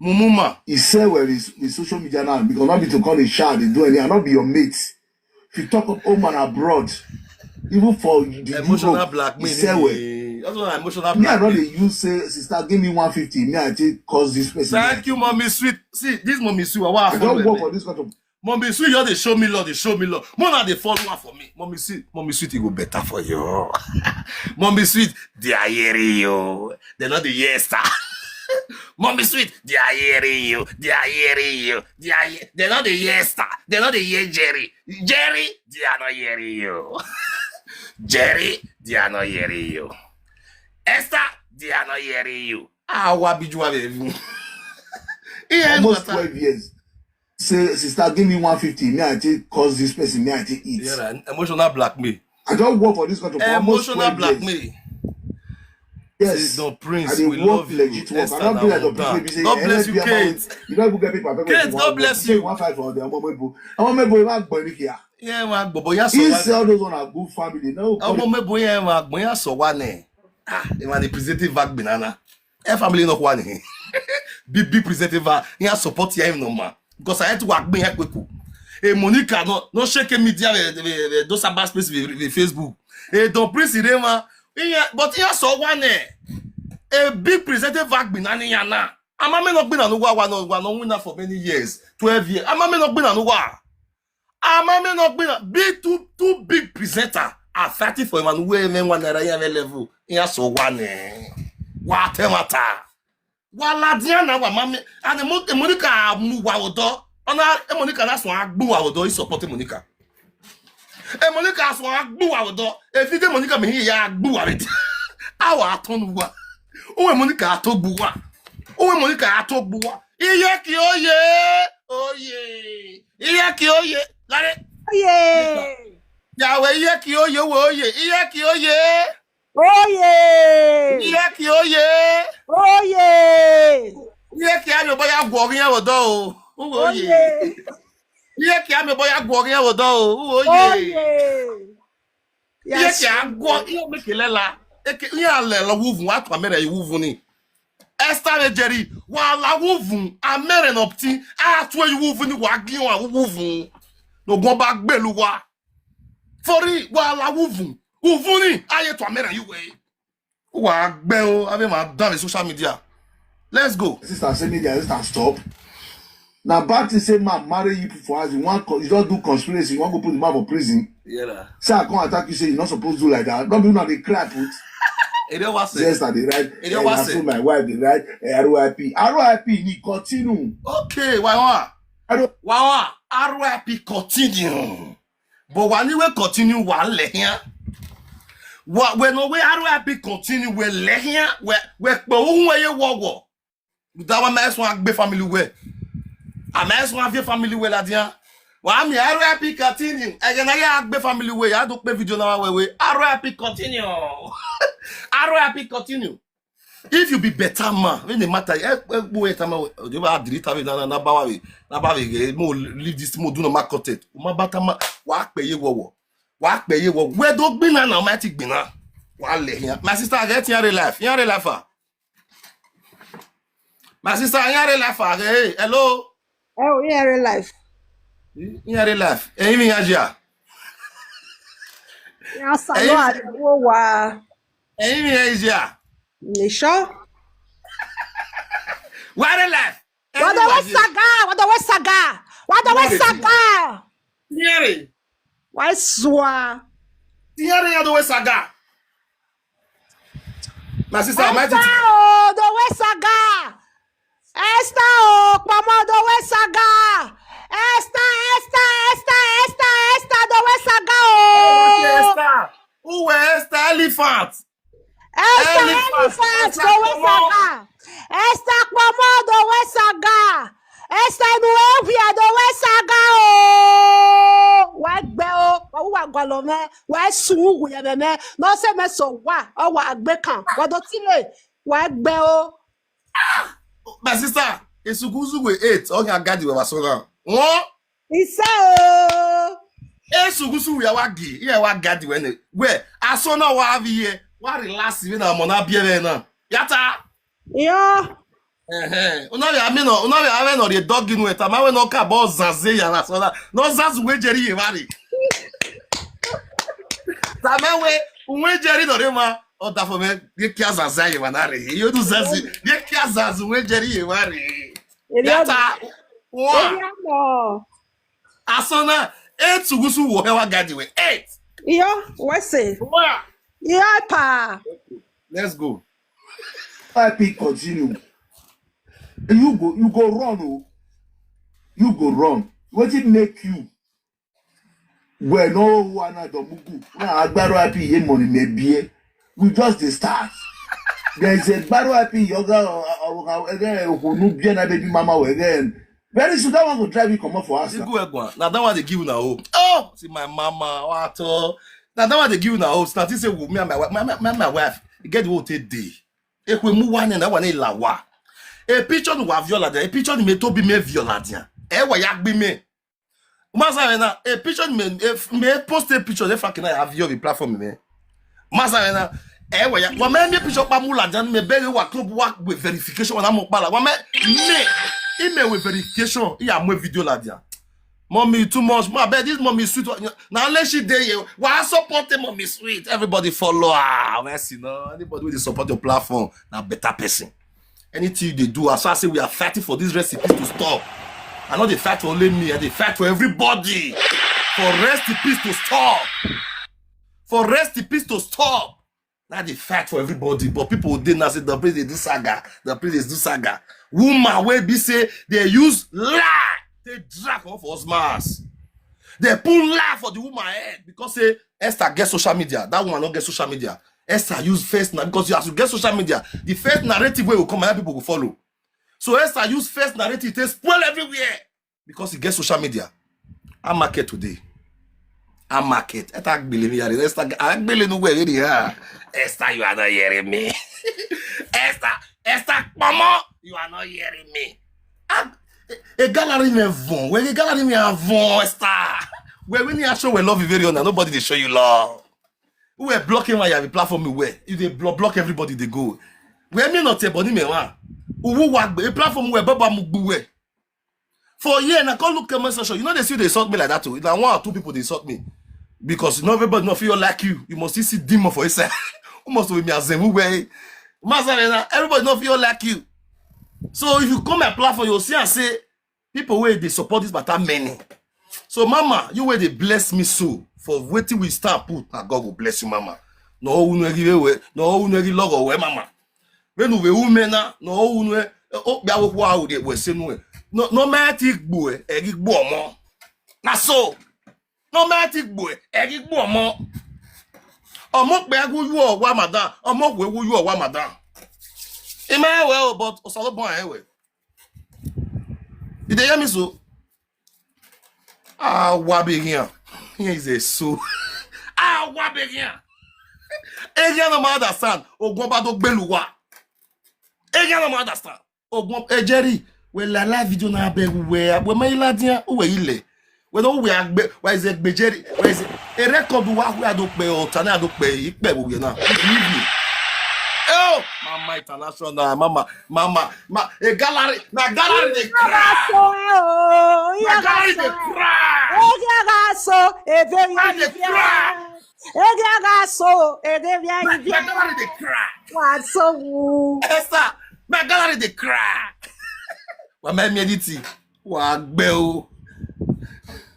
mumuma He said where is social media now because not be to call a child they do any and not be your mates. If you talk of home and abroad, even for the emotional Europe, blackmail. he said where That's what emotional me I know blackmail. they use say sister give me 150 me I take cause this person. Thank you, mommy sweet. See, this mommy sweet. What I don't work for this kind of Mommy sweet, you they show me love, Mona they follow one for me. Mommy sweet, it go better for you. Mommy sweet, they are hearing you. They're not the yes star. Mommy sweet, they are hearing you. They're not the yes star. They're not the yes Jerry. Jerry, they are not hearing you. Jerry, they are not hearing you. Esther, they are not hearing you. What be you having? almost 12 years. Say sister give me 150 me I take cause this person me I take eat. Yeah, emotional blackmail. I don't work for this kind of almost Emotional 12 years. blackmail. Yes. Say, no Prince, I dey we work love you. legit work. I don't be like the people be say, God bless you, Kate. You don't even get people. Kate, God bless you. 1.5 for them. I'm mebo even gboni here. Yeah, man, bobo ya so He wa. sell those on a good family. No. Omo mebo ya ma gbon ya so wa ne. E ma the presenting bag banana. Family no kwa ne. Big presenting bag. Ya support him no man. Because I had to work gbon ya kweku. Monica no shake media those about space with Facebook. Don Prince Irema. But here so one a big presented vac banana yana. Amame not been anuwa no winner for many years, 12 years. Amame not been anuwa. Amame not been big two big presenter are fighting for him and we men one level. Here so one what matter. Wala diana wa mame and Monica mu wa odo. Ona Monica that's one agbu wa odo is supporting Monica. Monica so agbu wa odo. If you Monica me ya agbu wa it. Awa aton wa. O Monica atogbu wa. O Monica atogbu wa. Iye ki oye. Iye ki oye. Lare. Oye. Yawe iye ki oye wo oye. Iye ki oye. Oye. Iye ki oye. Oye. Iye ki ame boya gworin ya odo o. Oye. Iye ki ame boya gworin ya odo o. Oye. Iye ki agwo iye mekelela. Iye alela wuvun atu amere wuvun ni. Esther Jerry wala wuvun amere nopti atu wuvun ni wa gin wa wuvun. No gon ba gbelu wa. Fori wala wuvun. Wuvun ni aye to amere you we. Wa gbe o ave ma down the social media. Let's go. Sister say me there sister stop. Now back to say man marry you for us you want you don't do conspiracy you want to put the man for prison. Yeah. Say I can't attack you say you're not supposed to do like that. Don't be not the cry put. It don't was Yes, I did right. It don't was So my wife did right. R.I.P. R.I.P. Ni continue. Okay, why? R.I.P. continue. But when you will continue, one here. What when we R.I.P. continue, we let here, we where you walk. That one mess one be family way. A mess one vie family way la dia. Wa mi R.I.P. continue. Again, I be family way. I don't play video now way. R.I.P. continue. R.I.P. continue. If you be better man, when the matter, wait a minute, you have delete na bawa mo leave this mo do no market it. Ma better man, wa pe ye wo. Wa pe ye wo. Where don't be na automatic be na. Wa le here. My sister get here life. Here life. My sister here life. Hey, hello. Oh, yeah, real life. Here life. Eh mi ajia. Yeah, salon. Wow. Eh mi ajia. You sure? Where life? What the West Saga? What the West Saga? What the West Saga? Here. Why swa? Here the West Saga. My sister, Esther, oh, the West Saga. Esther, oh, Mama, the West Saga. Esther, the West Saga, oh. Esther. Who is Esther? Elephant. Esther, the West Saga. Esther, Mama, the West Saga. Esther, Nuevia, the West Saga, oh. What bell? What Gualome? Why Sue? We have a man. No, say me so what? Oh, what Beckham? What do you say? What bell? My sister, Esuguzu we 8. On your gadi we wasona. What? He said, Esuguzu we awagi. Here wa gadi we. Where? Asona wa have here. Wa relax we na mona biere na. Yata. yeah. Una we amino, una we ave no the dog in we. Tama we no ka bo zaze ya na so na. No zazu we jeri ye mari. Tama we jeri no re ma. O da for me, ye kia zaza ye manare. You do zazi. Ye kia zazu we jeri ye mari. Yata. Wa. Asona 8 sugusu wo hewa gadi we 8. Yeah, what's it? Wa. Yeah, pa. Let's go. R.I.P. continue. You go run, oh. You go run. What it make you? Well, no one at the mugu. Now, R.I.P. ye money maybe. We just the start. There is a R.I.P. yoga again who no be na baby mama again. Very soon that one go drive you come up for us. Now that one they give you now hope. Oh, see my mama, what? Now that one they give you now hope. Now this say me and my wife. You get what they day. If we move one and that one is lawa. A picture no wa viola there. A picture ni me to be me viola there. Wa yak be me. Masa na a picture me post a picture if I can have your platform me. Masa na wa yak. Wa me picture pa mula jan me be wa club work with verification na mo pala. Wa me email with verification. Yeah, my video la dia. Mommy too much. I bet this mommy sweet. Now let she day you. Why support the mommy sweet? Everybody follow her. Mercy, no. Anybody who support your platform, now better person. Anything they do, as I say, we are fighting for these recipes to stop. I know they fight for only me, and they fight for everybody. For recipes to stop. For recipes to stop. Now they fight for everybody, but people did not say the place they do saga. The place they do saga. Woman will be say they use lie. They drag off us. They put lie for the woman head because say Esther get social media. That woman don't get social media. Esther use first now because you have to get social media. The first narrative way will come and people will follow. So Esther use first narrative to spoil everywhere because he gets social media. I market today. I market. I believe me. Esther, I believe no way here. Esther, you are not hearing me. Esther, mama, you are not hearing me. A gallery me vont. Where a gallery me avant, Esther. Where when you show we love you very honest, nobody they show you love. Who are blocking why you have a platform me where if they block everybody they go. Where me not a body me one. Who work a platform where Baba Mugbu. For a year and I can't look comment section. You know they see they insult me like that too. Like 1 or 2 people they insult me. Because not everybody not feel like you. You must see demon for yourself. Who must be me as them way. Everybody not feel like you. So if you come my platform, you'll see and say people where they support this matter many. So mama, you where they bless me so for waiting we start put and God will bless you, mama. no unu egi we no unu egi logo we mama menu we umena no unu o bia wo kwa wo de we senu no matic gbo egi gbo omo na so no matic gbo egi gbo omo pe agu yu owa madan omo we wu yu owa madan e ma we but osalo bon ewe did they hear me so wabi here is a so wabi here Egan no understand ogun ba do gbeluwa Egan no understand ogun Jerry we la live video na be we ma iladian o we ile we no we agbe why is it Jerry why is it a record wa we ado pe o tani ado pe ipe we na oh mama international mama a gallery na gallery dey cry na gallery dey cry gallery dey cry Esther my gallery dey cry wa me edit wa gbe o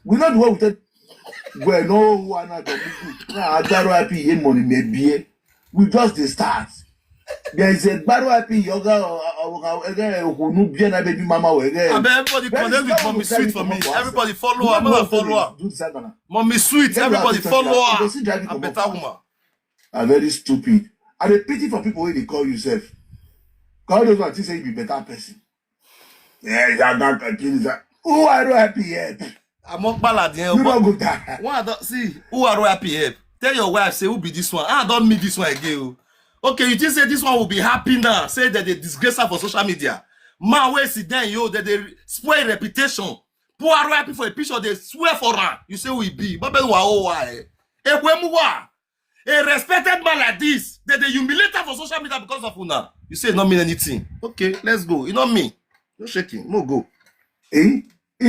we not the one with we no one na R.I.P ye money me bie we just the start. There is a R.I.P yoga who na baby mama we everybody connect with mommy sweet for me. Everybody follow her, mother follow her. Mommy sweet, everybody follow her. A better woman. A very stupid. And the pity for people when they call yourself. God does not say you be better person. Yeah, that not that. Who R.I.P help? I'm not ballad here. You don't go die. One see who R.I.P help. Tell your wife say who be this one. I don't meet this one again. Okay, you think say this one will be happy now? Say that they disgrace her for social media. Man, where sit down, yo, that they spoil reputation. Poor R.I.P for a picture, they swear for her. You say we be. But why? A respected man like this, that they humiliate her for social media because of Una. You say it not mean anything. Okay, let's go. You know me. No shaking. No go. Eh?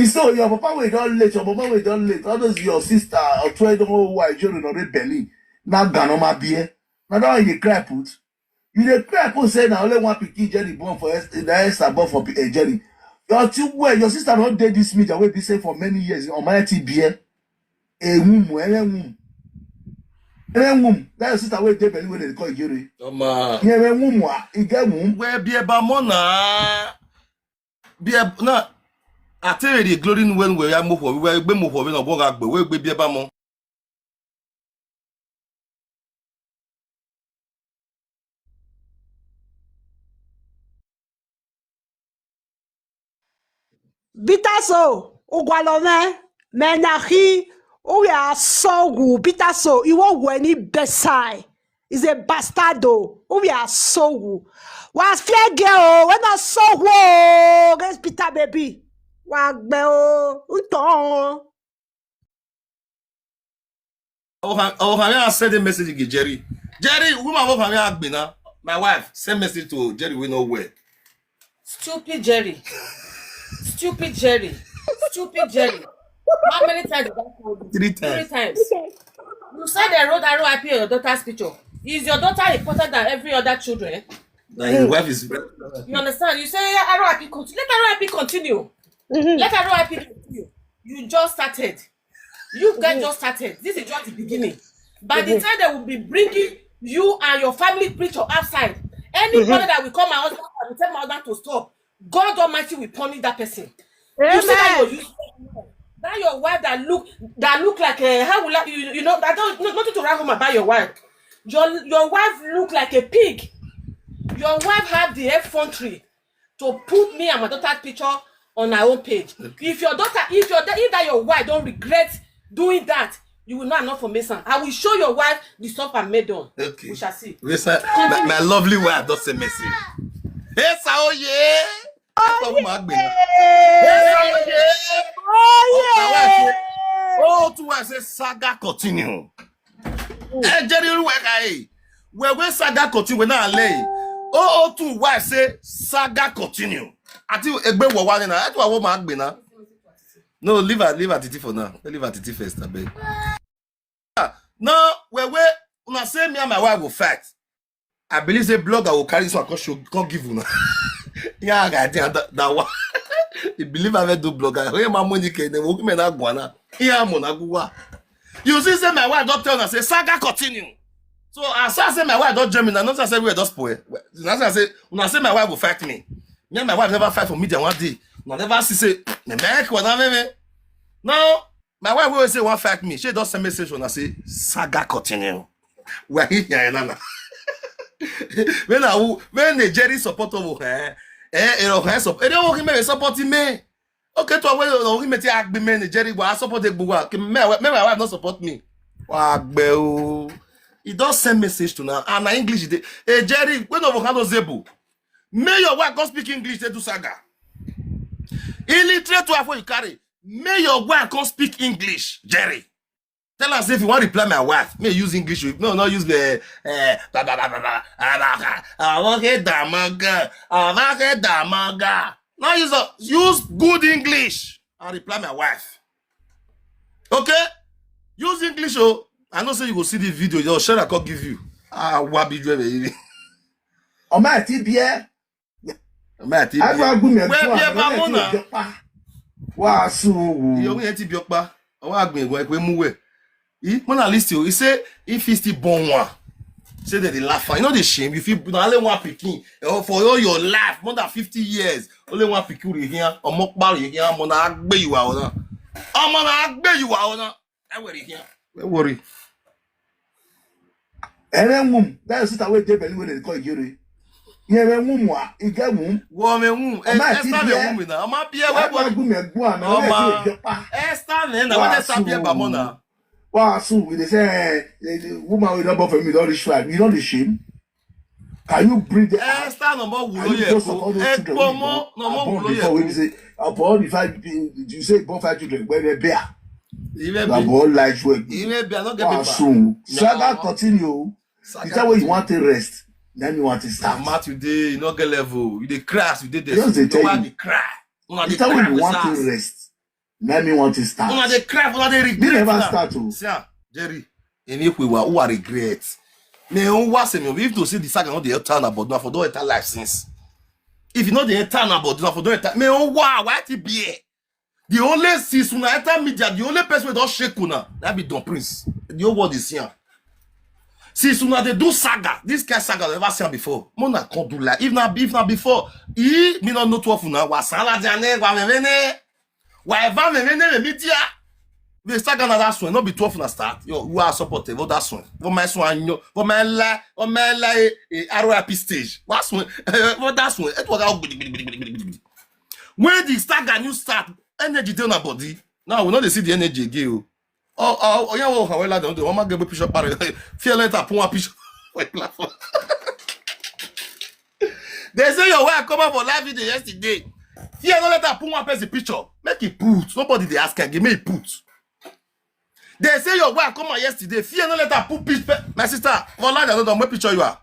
So your papa will don't late, your mama will don't late. All those your sister or try don't know why children or belly. Now ganoma beer. Now don't you cry put. You the cry put say now only one picky Jerry born for the Esther born for Jerry. Your two way, your sister not did this meet away be say for many years on my beer. A womb. That sister will did belly when they call Jerry. Yeah, womb. You get womb. Where be a bamona? Be a na. I tell you the glory when we are move for we be move for we no go agbe we be eba mo. Bitaso ogwalome menahi o ya sogu bitaso iwo weni besai is a bastardo o ya sogu was fair girl when I sogu against Peter baby wa gbe o uton Oh, I send a message to Jerry. Jerry, woman of me now. My wife send message to Jerry. We know where. Stupid Jerry. Stupid Jerry. Stupid Jerry. How many times did I call you? 3 times. 3 times. You said they wrote R.I.P on your daughter's picture. Is your daughter important than every other children? Now his wife is. You understand? You say R.I.P continue. Let R.I.P continue. Let R.I.P continue. You just started. You guys just started. This is just the beginning. By the time they will be bringing you and your family picture outside, anybody that will call my husband and tell my husband to stop, God Almighty will punish that person. Amen. You see that your wife that look like how will I, you know that don't nothing to write home about your wife. Your wife look like a pig. Your wife have the effrontery to put me and my daughter's picture on her own page. Okay. If that your wife don't regret doing that, you will not for Mason. I will show your wife the stuff I made on. Okay. We shall see. My lovely wife does a message. Hey, oh yeah. Oh, to us, saga continue. Hey, Jerry, where saga continue, we now lay. Oh, to wife say saga continue. Until Egbe wa one na. That's what woman be now. No, leave her Titi for now. Leave her Titi first, I beg. No, where una say me and my wife will fight. I believe the blogger will carry this one because she can't give you. Yeah, I think that one. You believe I will do blogger? Hey, my money can then walk me na guana. Yeah, mona guwa. You see, say my wife don't tell her say saga continue. So as I say my wife don't join me, now not say we don't spoil. Now I say when I say my wife will fight me. Me and my wife never fight for media one day. No never see say me make what me. No, my wife will say one fight me. She does send message when I say saga continue. Where here na. When the Jerry support over support. Don't me support me. Okay, to away no him me ag me Jerry go support the buwa. My wife not support me. Wa gbe o. He does send message to now. And English dey. Hey Jerry, when avocado zebu. May your wife go speak English they do saga. Illiterate to have you carry. May your wife come speak English, Jerry. Tell us if you want to reply my wife. May use English. No, not use the damaga. Now use good English and reply my wife. Okay? Use English. Oh, I know say you go see the video. Your share I can give you. Wabi baby. On my TBA. My TBA. Agba gumi Where wa su. You only TBA okpa. Owa agbin egun ekwe muwe. Mona list you. He say if he still born one. Say that they laugh. You know the shame. If you only one picking for all your life, more than 50 years, only one picking here, or more barley here, Mona Agbe you are. Oh, Mona Agbe you are. I worry here. Don't worry. And then that is away they believe when they call you. Yeah, you get womb. Woman, Esther the woman now. I'm happy. Esther, then I want to stop here, Bamona. Wow, so they say the woman will not for me, don't describe. You know the shame. Can you breathe the Esther no more wulo ye. No more wulo ye. Say about if you say about 5 children where they bear. Even the ball like work. Even be not get Wow, soon. Saga continue. The time when you want to rest, then you want to start. Matt today, you not get level. You dey crash, you dey there. Just they tell you. Cry. The time when you want to rest, then you want to start. Una dey cry, una dey regret. They never start. See, Jerry, any we who are regret. Me who was me if to see the saga not the eternal but not for don't enter life since. If you know the eternal but not for don't enter. Me why it be? The only season enter media, the only person we don't shake una, that be Don Prince. The whole world is here. Since una they do saga, this kind of saga I never seen before. Mona can't do like if not before. Me not know to una wa sala jane wa mevene. Wa eva mevene media. The saga na that one, not be 12 na start. Yo, who are supportive of that one. For my son, you know, for my R.I.P stage. What's one? For that one, it was out. When the saga new start, energy down our body. Now we know they see the energy again. Oh, yeah, well, how don't do? I'm not going to push up. Feel like I pull a picture. They say your wife come up for live video yesterday. Here, no let her pull up as a picture. Make it put. Nobody they ask her. Give me a put. They say your wife come out yesterday. Fear no let her put picture. My sister, for life, I don't know what picture you are.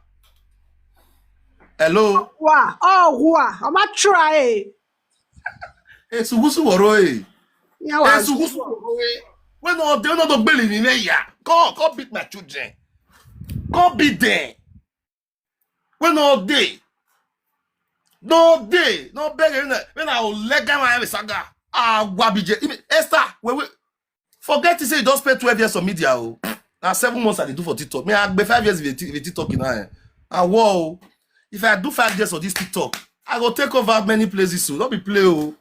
Hello. Wow. Oh, wow. I'm not try. It's Sugusu Woroe. Yeah, It's Sugusu Woroe. When no, they not belly in here. Go beat my children. Go beat them. When no day. No day. No begging. When I will let them have a saga. Wabije. Esther, wait. Forget to say you don't spend 12 years on media. Oh. Now 7 months I do for TikTok. Me, I be 5 years with TikTok in here. And whoa. If I do 5 years on this TikTok, I go take over many places. So don't be play. Oh.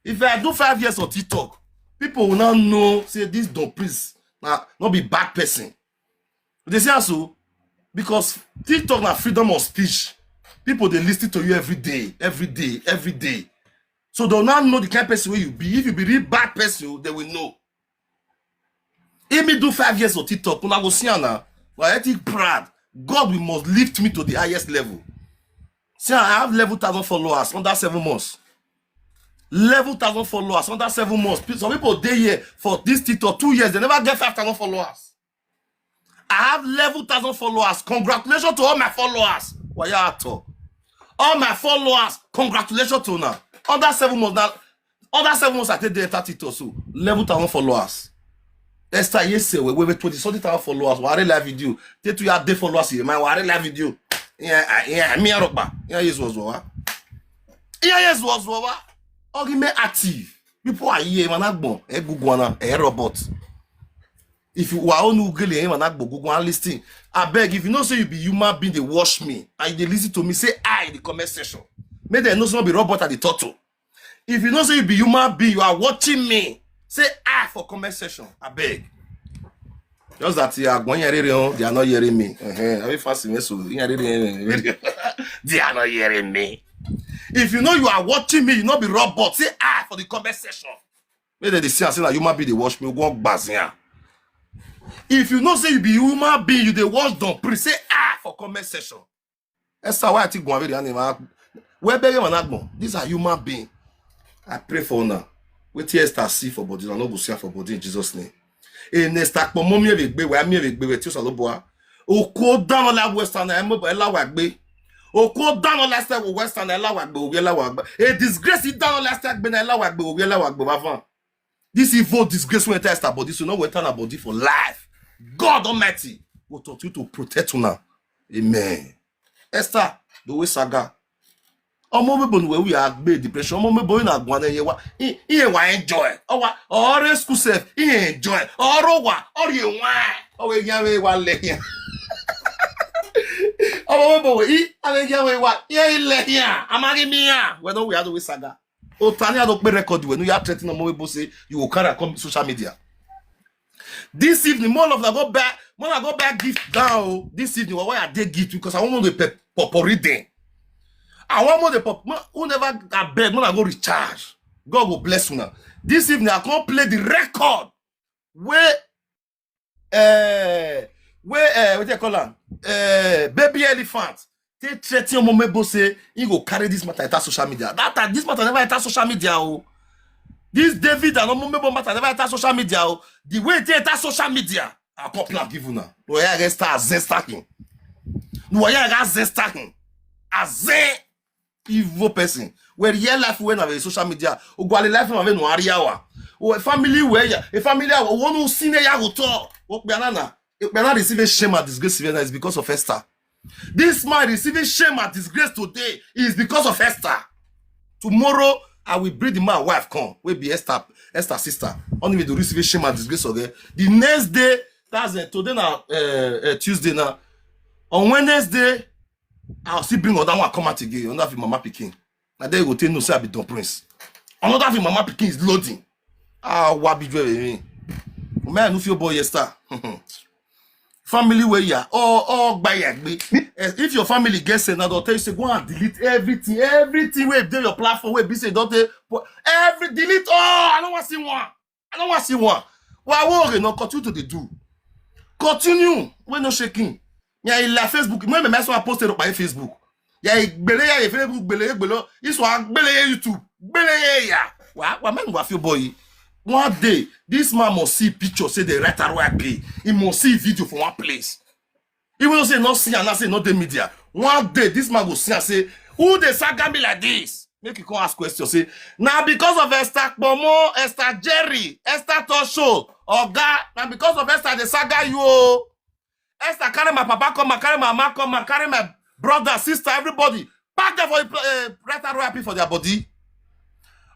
If I do 5 years on TikTok, people will not know, say this Don Prince. Now, not be bad person. They say so. Because TikTok na freedom of speech. People, they listen to you every day. So they'll not know the kind of person where you be. If you be real bad person, they will know. If me do 5 years on TikTok, when I go see now, I think proud. God will must lift me to the highest level. See, I have level 1,000 followers under 7 months. Level 1,000 followers under 7 months. Some people they here for this TikTok 2 years, they never get 5,000 followers. I have level 1,000 followers. Congratulations to all my followers. Why you all my followers, congratulations to now. Under 7 months now. Under 7 months I take the enter TikTok so level 1,000 followers. Esther, yes, we 20,000 followers. We are live video. Take you have day followers here. My we live video. Yeah, me a rock. Yeah, yes was what. Yeah, yes was what. Argument active. People are here, man. Google na, robot. If you are on Google him and go and listen, I beg, if you know say you be human being, they watch me and they listen to me, say I in the comment section. May there not be robot at the turtle. If you know say you be human being, you are watching me, say I for comment section. I beg. Just that they are going they are not hearing me. They are not hearing me. If you know you are watching me, you not be robot, say I for the comment section. May they see and say that human being they watch me, walk bazia. If you know say you be human being, you they watch don't pre say for comment section. Esther, why I think go away the animal? Where beggar man? These are human beings. I pray for now. Wait till Esther see for body, and not go see for body in Jesus' name. Et Esther, pour moi, avec bé, ouais, avec bé, ouais, tu sais le bois. Au cours dans la western, elle me la wagbe. Au cours dans la western, elle la wagbe, ou bien la wagbe. Et disgrace dans la western, ben la wagbe, ou bien la wagbe avant. This evil disgrace will enter Esther body, so no we turn our body for life. God Almighty will continue to protect you now. Amen. Esther, the way saga. Omo me bon we are be depression. Omo me boy na gwan ye wa. He wa enjoy. Or school self. He enjoy. Or wa. Or ye wa. O we yan we wa le yan. Omo me boy he ave yan we wa. Ye le yan. Amagi mi yan. We no we are the way saga. O tani adok be record we no you are threatening omo me boy say you will carry come social media. This evening, more of them go back gift down. This evening, why I did gift because I want to potpourri then. I want more the pop. Who never got beg, when I go recharge. God will bless you now. This evening, I can't play the record where what do you call them? Baby elephant. They threaten your mom say he go carry this matter enter social media. That this matter never enter social media. Oh. This David and no matter never enter social media. Oh. The way they enter social media, I can't plan give you now. No, I get start zestacking. No, I get zestacking. As a evil person. Where real life when on social media, or go life when no area or a family where a family one who seen a yago talk. What banana? If banana receiving shame and disgrace is because of Esther. This man receiving shame and disgrace today is because of Esther. Tomorrow I will bring the man wife come. Will be Esther sister. Only to receive shame and disgrace again. The next day, that's today now Tuesday now. On Wednesday, I'll still bring another one come out again. Another mama picking. And then you go tell no say I be Don Prince. Another mama picking is loading. What be doing? Man, no feel boy Esther. Family where you are, if your family gets another, tell you say go and delete everything where they your platform where be say don't delete all. I don't want to see one. Why worry? No continue to do. Continue. We're not shaking. Yeah, il a Facebook. Moi même ça posté sur Facebook. Yeah, belé Facebook belé. Ils sont belé YouTube. Belé ya. Wa même wa feel boy. One day, this man must see picture, say the right R.I.P. He must see video from one place. He will say not see and not say not the media. One day, this man will see and say, who they saga me like this? Make you come ask questions. Say, now because of Esther Bomo, Esther Jerry, Esther Tosho, Oga, now because of Esther the saga you. Esther carry my papa come, carry my mama come, carry my brother, sister, everybody. Pack them for right R.I.P. for their body.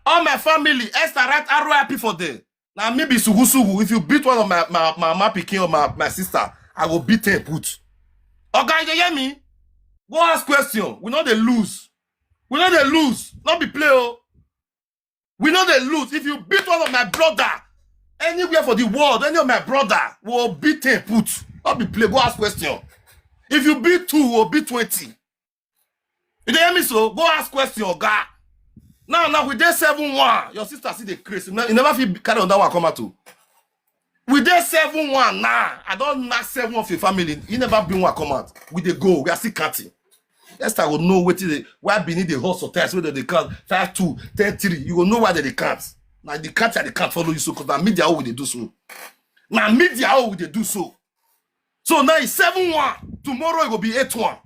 All my family, Esther right R.I.P. for them. Now maybe sugu. If you beat one of my mama pikin or my sister, I will beat her put. Okay, you hear me? Go ask question. We know they lose. Not be play. Oh. We know they lose. If you beat one of my brother, anywhere for the world, any of my brother will beat her put. Not be play. Go ask question. If you beat 2 or beat 20. You hear me so? Go ask question, God. Now we did 7-1. Your sister see the crazy. You never feel carry on that one come out to. We did 7-1 now. I don't knock 7 of your family. You never bring one come out. We dey go. We are still counting. Esther will know what is why beneath the horse or test whether they count 5-2, 10-3. You will know why they can't. Now they can't follow you so because now media how will they do so. So now it's 7-1. Tomorrow it will be 8-1.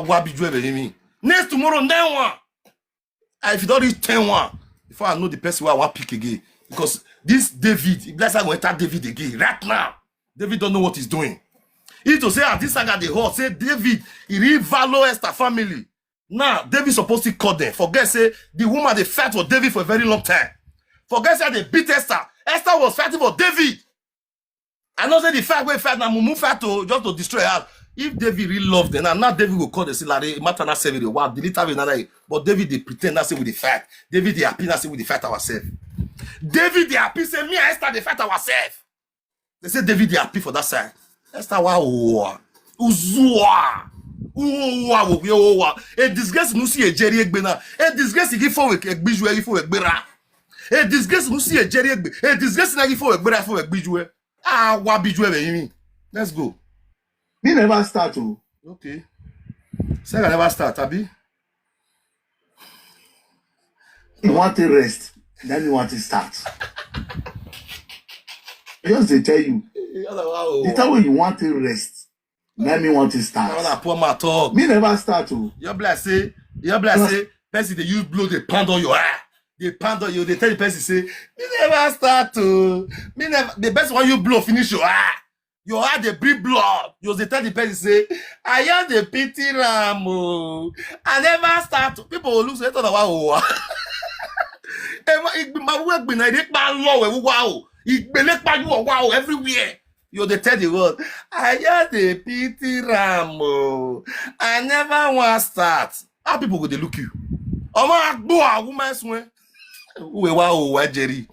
What be doing me? Next tomorrow 9-1. If you don't reach 10-1, before I know the person who I want to pick again. Because this David, let's say I'm going to attack David again. Right now, David don't know what he's doing. He to say, this saga the horse, say David, he really value Esther family. Now, David supposed to call them. Forget, say, the woman, they fight for David for a very long time. Forget, say, they beat Esther. Esther was fighting for David. I know say the fact we fight now mumu fight to just to destroy her. If David really loved them, and now David will call the say like matter not say video. Wow, delete have another. But David they pretend that say with the fight. David they happy that say with the fight ourselves. David they happy say me and Esther they fight ourselves. They say David they happy for that side. Esther wow uzua. Wow. A disgrace nous si Jerry Egbena. A disgrace qui faut Egbijou il faut Egbera. A disgrace nous si Jerry Egbe. A disgrace na il faut Egbera faut Egbijou. Ah wa bijou e. Let's go. Me never start to. Okay. Say I never start, Abi. You want to rest, then you want to start. Just they tell you. The time when you want to rest, then you want to start. Poor man talk. Me never start to. Your bless say, person they use blow, they pound on your eye. They pound on you, they tell the person say, me never start to. Me never the best one you blow finish your eye. Your eye they breathe blood. You they tell the person say, I am the pity ram. I never start to. People will look say wow. My work been like wow. Wow everywhere. You they tell the world, I am the pity ram. I never want to start. How people go they look you? Oh my God, woman swear. Wow, Jerry.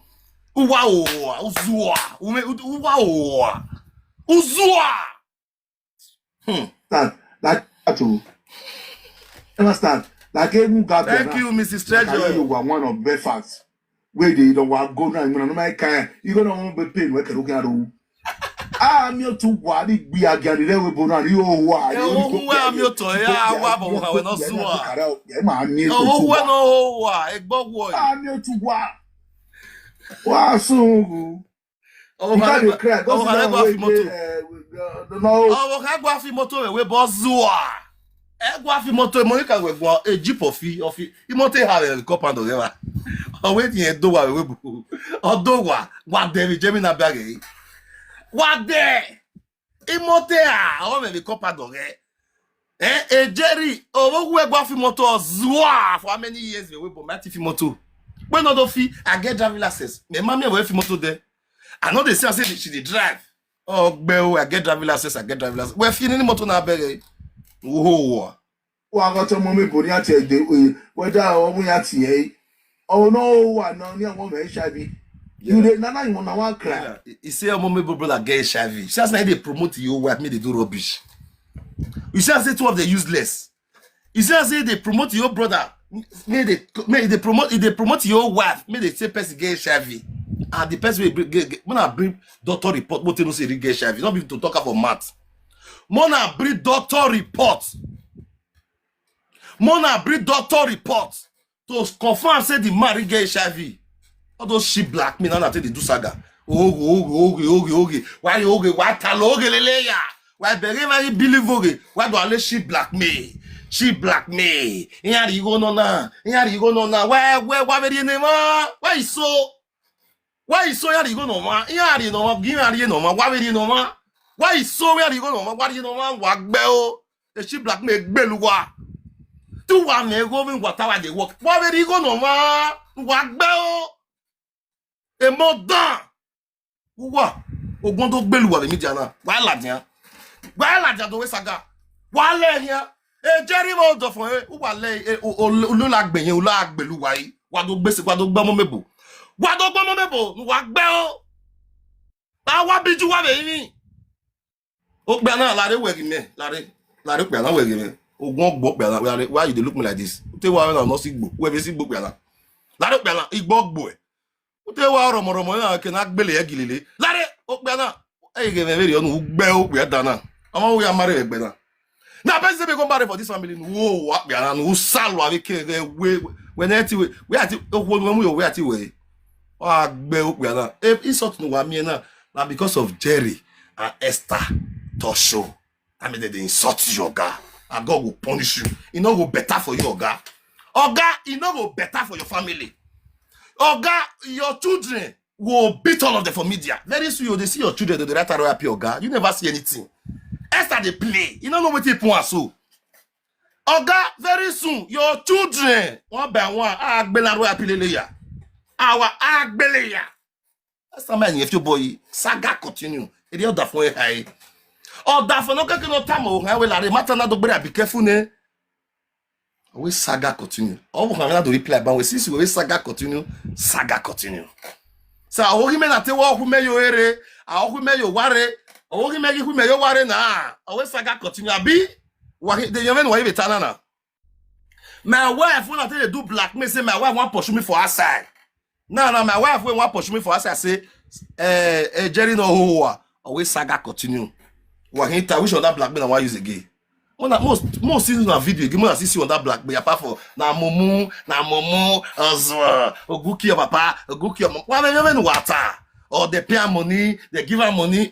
Wow, uzua. Wow. Uzua. That to. Never start. Like you got. Thank you, Mrs. Treasure. You were one of Belfast. Where they don't want go now. You know my kind. You gonna want to be paid. Where can you go? Ah, me too. What it be again? They will born. You why? You are me too. Yeah, wabo. We no zua. Yeah, man. Me too. Oh, we no wa. Egbo wo. Ah, me too. What? Wow, so. Oh, You got the crack. oh, Go sit down Halego with no. Oh, Halego afimoto we bo zua. Ego afimoto Monica we go a jeep of imote have helicopter do there. Oh, wait here do wa we bu. Odo wa David Gemina bag. What there? Imote o helicopter do there. Jerry, oh, we go afimoto zua for how many years we bo mati fimoto. When no do fi I get driving license. Me mama we fimoto there. I know they say she dey drive. Oh, Bell, I get driving license, We're feeling motor now, baby. Whoa. Well, I got a moment for the whether we are TA. Oh, no, I know near one HIV. You did not want to one cry. You say a moment, brother, get HIV. She has they promote you, what me they do rubbish. You say two of the useless. You say they promote your brother. May they promote your wife. May they say person get HIV. And the person will when I bring doctor report, what you know say get HIV. Not be to talk about math. Mona bring doctor report. Mona bring doctor report to confirm say the man get HIV. All those shit black men now they do saga. Okay. Why tell lele ya? Why very believe why do I let shit black me? She black me. Here you go no na. Why very name? Why is so? Why is so you go no man? Here no man. Give me no man. Why very no man? Why is so where you go no man? Why you no man? Wag bell. The she black me beluwa. Tu wa me go me water they work. Why very go no man? Wag bell. E mo dan. Wa. Ogbon to beluwa be mi jana. Why ladian? Why ladian to we saga? Why le here? Jerry mo do fun e. Wa le olulagbe yen olagbeluwa yi. Wa do gbese wa do gbomo mebo. Wa do gbomo mebo. Wa gbe o. Ta wa biju wa be yin. O gbe na lare we me. Lare pe na we me. Ogun ogbo pe na why you dey look me like this? Te wa na no sigbo. We be sigbo pe na. Lare pe na igbo ogbo e. Te wa romo na ke na gbele ya gilele. Lare o pe na. E ge me very onu gbe o pe da na. Omo we amare egbe na. Na person be go marry for this family. Wo wa pe na no salo avec we when ati we ati when we ati we. Ah gbe o pe na. E insult no wa mi na because of Jerry and Esther Tosho. I mean they insult you, Oga. And God will punish you. It no go better for you, Oga. Oga, it no go better for your family. Oga, your children will beat all of them for media. Very soon they see your children, they write R.I.P. Oga. You never see anything. Esther they play. You don't know what they point so. Oga, very soon your children one by one agbela R.I.P. Leleya. Our agbeleya. That's the man if your boy saga continue. It is that for high. Or that for no time or how will I matter not to be careful ne? We saga continue. All we have to reply, but we see we saga continue. Saga continue. So I will remain at the wall who may you ere, I will may you worry, or who may you worry now. Always saga continue. Be what the young way with Tanana. My wife, when I tell you do black, me say my wife want push me for outside. No, my wife will want push me for outside. Say, Jerry no who always saga continue. What he tell which on that black man I want use again. Most seasons of video, give me a see on that black man apart from na momo, oguki of papa, oguki of water, or they pay money, they give her money.